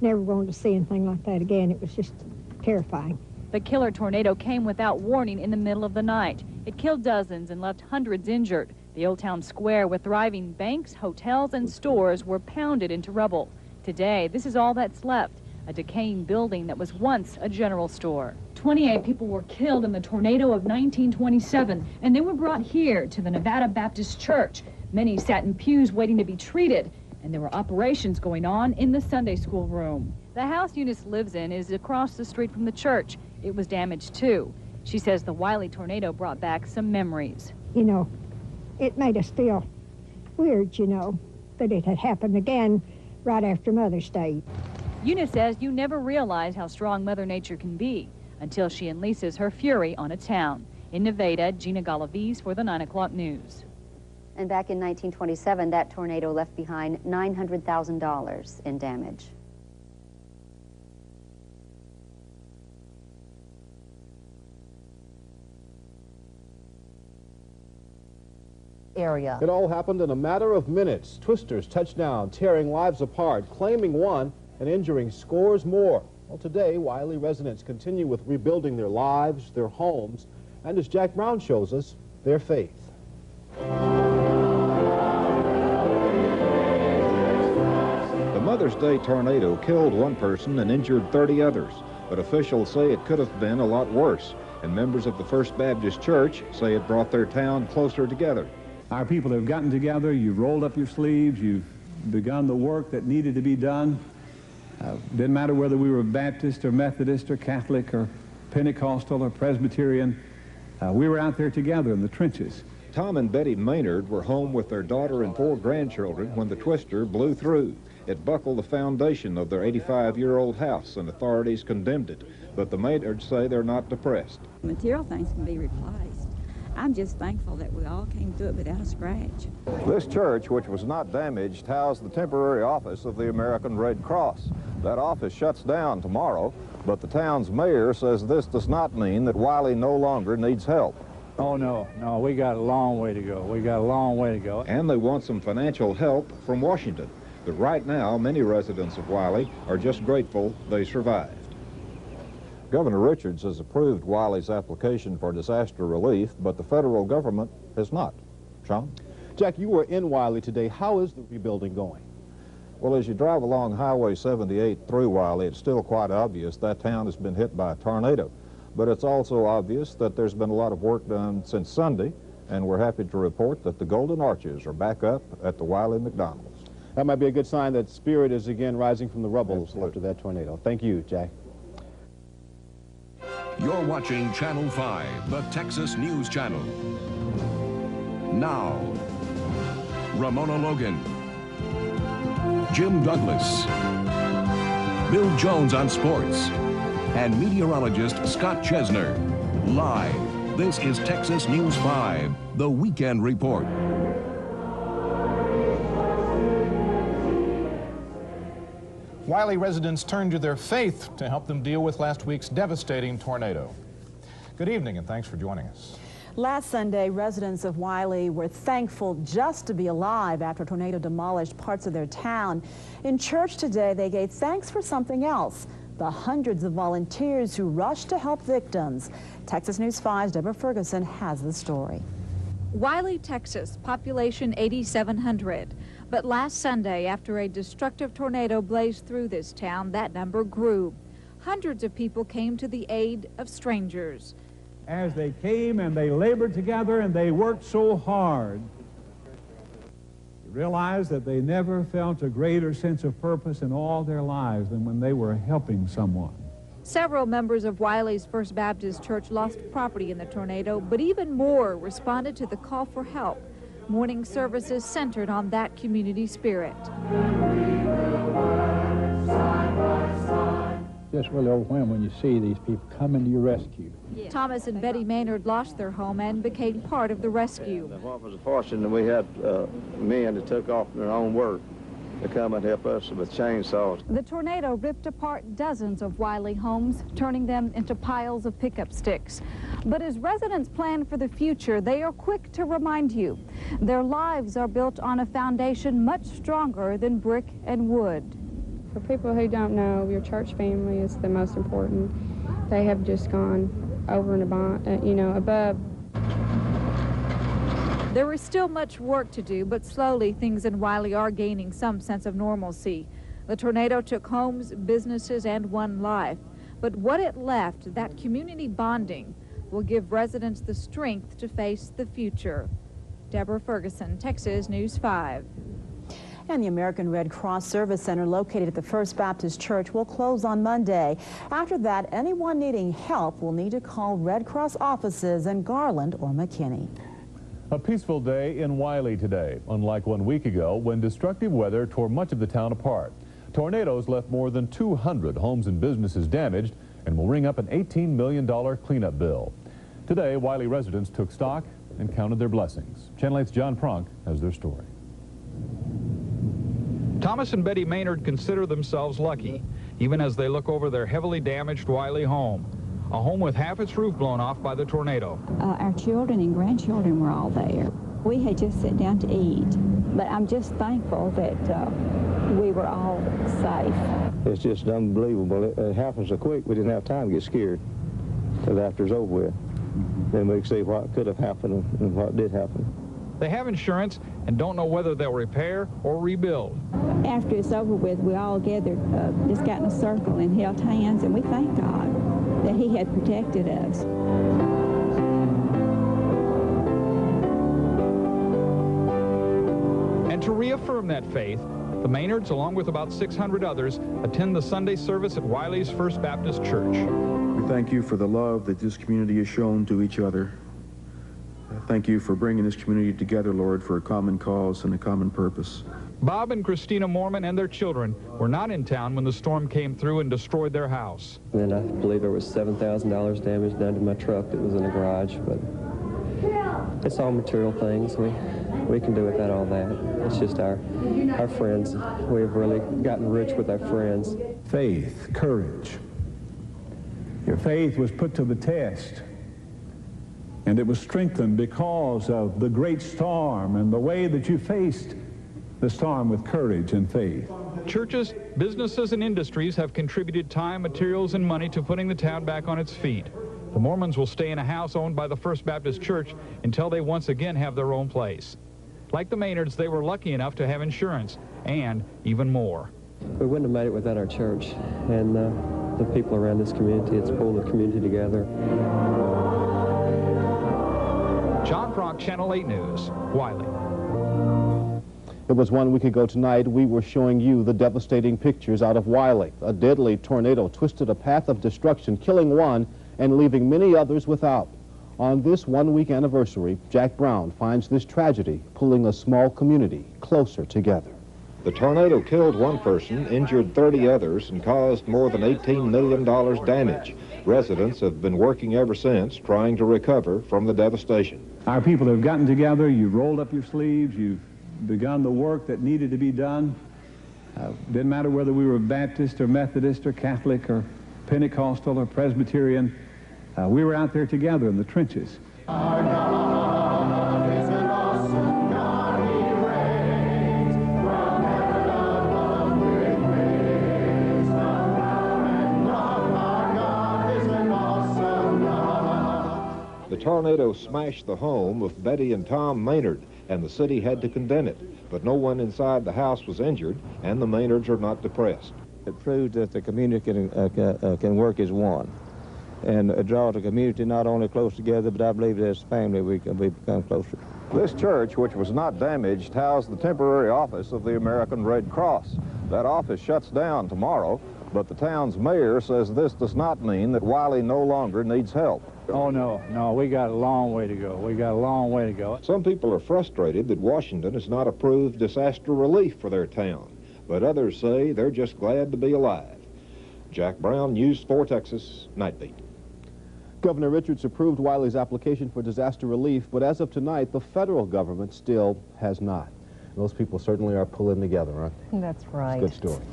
never wanted to see anything like that again. It was just terrifying. The killer tornado came without warning in the middle of the night. It killed dozens and left hundreds injured. The Old Town Square with thriving banks, hotels, and stores were pounded into rubble. Today, this is all that's left, a decaying building that was once a general store. 28 people were killed in the tornado of 1927, and they were brought here to the Nevada Baptist Church. Many sat in pews waiting to be treated, and there were operations going on in the Sunday school room. The house Eunice lives in is across the street from the church. It was damaged too. She says the Wylie tornado brought back some memories. You know, it made us feel weird, you know, that it had happened again right after Mother's Day. Eunice says you never realize how strong Mother Nature can be until she unleashes her fury on a town. In Nevada, Gina Galavis for the 9 o'clock news. And back in 1927, that tornado left behind $900,000 in damage. Area. It all happened in a matter of minutes. Twisters touched down, tearing lives apart, claiming one and injuring scores more. Well, today, Wylie residents continue with rebuilding their lives, their homes, and as Jack Brown shows us, their faith. The Mother's Day tornado killed one person and injured 30 others, but officials say it could have been a lot worse, and members of the First Baptist Church say it brought their town closer together. Our people have gotten together, you've rolled up your sleeves, you've begun the work that needed to be done. Didn't matter whether we were Baptist or Methodist or Catholic or Pentecostal or Presbyterian. We were out there together in the trenches. Tom and Betty Maynard were home with their daughter and 4 grandchildren when the twister blew through. It buckled the foundation of their 85-year-old house, and authorities condemned it. But the Maynards say they're not depressed. Material things can be replaced. I'm just thankful that we all came through it without a scratch. This church, which was not damaged, housed the temporary office of the American Red Cross. That office shuts down tomorrow, but the town's mayor says this does not mean that Wylie no longer needs help. Oh, no, we got a long way to go. We got a long way to go. And they want some financial help from Washington. But right now, many residents of Wylie are just grateful they survived. Governor Richards has approved Wylie's application for disaster relief, but the federal government has not. Sean? Jack, you were in Wylie today. How is the rebuilding going? Well, as you drive along Highway 78 through Wylie, it's still quite obvious that town has been hit by a tornado. But it's also obvious that there's been a lot of work done since Sunday, and we're happy to report that the Golden Arches are back up at the Wylie McDonald's. That might be a good sign that spirit is again rising from the rubble after that tornado. Thank you, Jack. You're watching Channel 5, the Texas News Channel. Now, Ramona Logan, Jim Douglas, Bill Jones on sports, and meteorologist Scott Chesner. Live, this is Texas News 5, the Weekend Report. Wylie residents turned to their faith to help them deal with last week's devastating tornado. Good evening, and thanks for joining us. Last Sunday, residents of Wylie were thankful just to be alive after a tornado demolished parts of their town. In church today, they gave thanks for something else: the hundreds of volunteers who rushed to help victims. Texas News 5's Deborah Ferguson has the story. Wylie, Texas, population 8,700. But last Sunday, after a destructive tornado blazed through this town, that number grew. Hundreds of people came to the aid of strangers. As they came and they labored together and they worked so hard, you realize that they never felt a greater sense of purpose in all their lives than when they were helping someone. Several members of Wylie's First Baptist Church lost property in the tornado, but even more responded to the call for help. Morning services centered on that community spirit. Just really overwhelmed when you see these people coming to your rescue. Thomas and Betty Maynard lost their home and became part of the rescue. What was fortunate, we had men that took off their own work to come and help us with chainsaws. The tornado ripped apart dozens of Wylie homes, turning them into piles of pickup sticks. But as residents plan for the future, they are quick to remind you their lives are built on a foundation much stronger than brick and wood. For people who don't know, your church family is the most important. They have just gone over and above. There is still much work to do, but slowly things in Wylie are gaining some sense of normalcy. The tornado took homes, businesses, and one life. But what it left, that community bonding, will give residents the strength to face the future. Deborah Ferguson, Texas News 5. And the American Red Cross Service Center located at the First Baptist Church will close on Monday. After that, anyone needing help will need to call Red Cross offices in Garland or McKinney. A peaceful day in Wylie today, unlike 1 week ago when destructive weather tore much of the town apart. Tornadoes left more than 200 homes and businesses damaged and will ring up an $18 million cleanup bill. Today, Wylie residents took stock and counted their blessings. Channel 8's John Pronk has their story. Thomas and Betty Maynard consider themselves lucky, even as they look over their heavily damaged Wylie home. A home with half its roof blown off by the tornado. Our children and grandchildren were all there. We had just sat down to eat, but I'm just thankful that we were all safe. It's just unbelievable. It happened so quick, we didn't have time to get scared until after it's over with. Then we could see what could have happened and what did happen. They have insurance and don't know whether they'll repair or rebuild. After it's over with, we all gathered, just got in a circle and held hands, and we thank God that He had protected us. And to reaffirm that faith, the Maynards, along with about 600 others, attend the Sunday service at Wylie's First Baptist Church. We thank you for the love that this community has shown to each other. Thank you for bringing this community together, Lord, for a common cause and a common purpose. Bob and Christina Mormon and their children were not in town when the storm came through and destroyed their house. And I believe there was $7,000 damage done to my truck that was in the garage, but It's all material things. We can do without all that. It's just our friends. We've really gotten rich with our friends. Faith, courage. Your faith was put to the test, and it was strengthened because of the great storm and the way that you faced the storm with courage and faith. Churches, businesses, and industries have contributed time, materials, and money to putting the town back on its feet. The Mormons will stay in a house owned by the First Baptist Church until they once again have their own place. Like the Maynards, they were lucky enough to have insurance, and even more. We wouldn't have made it without our church and the people around this community. It's pulled the community together. John Brock, Channel 8 News, Wylie. It was 1 week ago tonight we were showing you the devastating pictures out of Wylie. A deadly tornado twisted a path of destruction, killing one and leaving many others without. On this 1 week anniversary, Jack Brown finds this tragedy pulling a small community closer together. The tornado killed one person, injured 30 others, and caused more than $18 million damage. Residents have been working ever since, trying to recover from the devastation. Our people have gotten together, you've rolled up your sleeves, you've begun the work that needed to be done. Didn't matter whether we were Baptist or Methodist or Catholic or Pentecostal or Presbyterian. We were out there together in the trenches. Our God is an awesome God, He reigns from heaven above with wisdom, power, and love. Our God is an awesome God. The tornado smashed the home of Betty and Tom Maynard, and the city had to condemn it. But no one inside the house was injured, and the Maynards are not depressed. It proves that the community can work as one, and it draws the community not only close together, but I believe that as a family we become closer. This church, which was not damaged, housed the temporary office of the American Red Cross. That office shuts down tomorrow, but the town's mayor says this does not mean that Wylie no longer needs help. Oh, no, we got a long way to go. We got a long way to go. Some people are frustrated that Washington has not approved disaster relief for their town, but others say they're just glad to be alive. Jack Brown, News 4 Texas, Nightbeat. Governor Richards approved Wylie's application for disaster relief, but as of tonight, the federal government still has not. Those people certainly are pulling together, aren't they? That's right. It's a good story.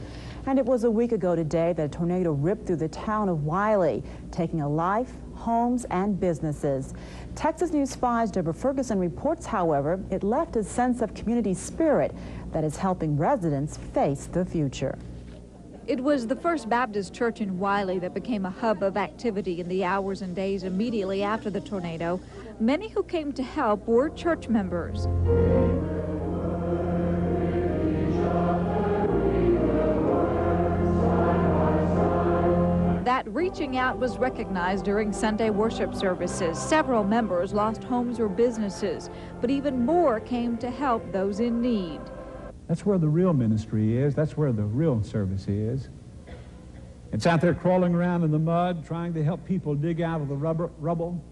And it was a week ago today that a tornado ripped through the town of Wylie, taking a life, homes, and businesses. Texas News 5's Deborah Ferguson reports, however, it left a sense of community spirit that is helping residents face the future. It was the First Baptist Church in Wylie that became a hub of activity in the hours and days immediately after the tornado. Many who came to help were church members. That reaching out was recognized during Sunday worship services. Several members lost homes or businesses, but even more came to help those in need. That's where the real ministry is. That's where the real service is. It's out there crawling around in the mud, trying to help people dig out of the rubble.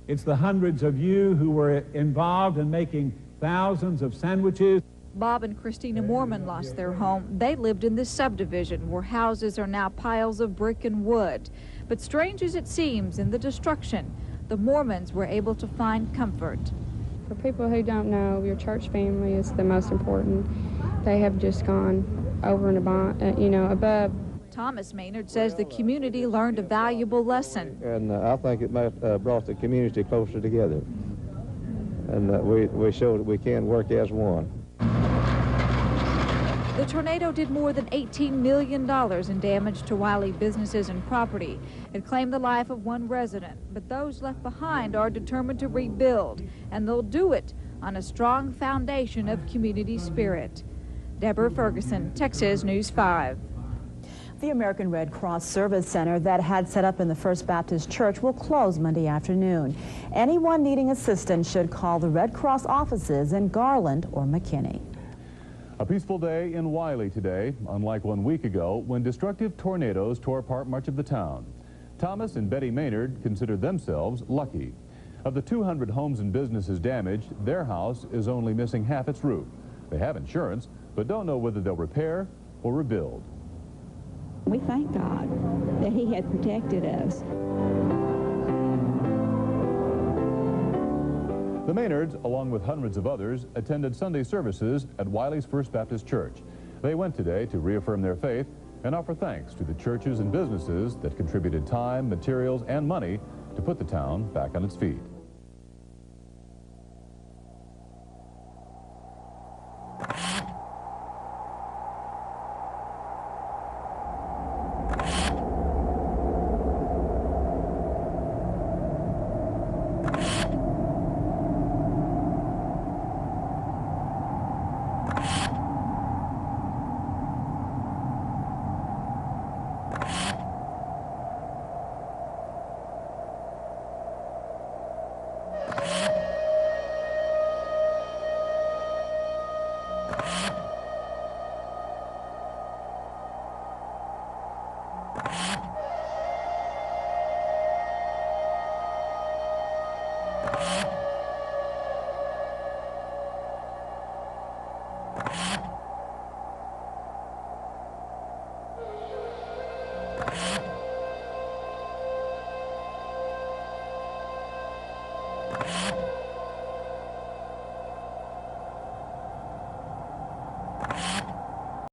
It's the hundreds of you who were involved in making thousands of sandwiches. Bob and Christina Mormon lost their home. They lived in this subdivision where houses are now piles of brick and wood. But strange as it seems, in the destruction, the Mormons were able to find comfort. For people who don't know, your church family is the most important. They have just gone over and above. Thomas Maynard says the community learned a valuable lesson. And I think it brought the community closer together. And we showed that we can work as one. The tornado did more than $18 million in damage to Wylie businesses and property. It claimed the life of one resident, but those left behind are determined to rebuild, and they'll do it on a strong foundation of community spirit. Deborah Ferguson, Texas News 5. The American Red Cross Service Center that had set up in the First Baptist Church will close Monday afternoon. Anyone needing assistance should call the Red Cross offices in Garland or McKinney. A peaceful day in Wylie today, unlike 1 week ago when destructive tornadoes tore apart much of the town. Thomas and Betty Maynard consider themselves lucky. Of the 200 homes and businesses damaged, their house is only missing half its roof. They have insurance, but don't know whether they'll repair or rebuild. We thank God that He had protected us. The Maynards, along with hundreds of others, attended Sunday services at Wylie's First Baptist Church. They went today to reaffirm their faith and offer thanks to the churches and businesses that contributed time, materials, and money to put the town back on its feet.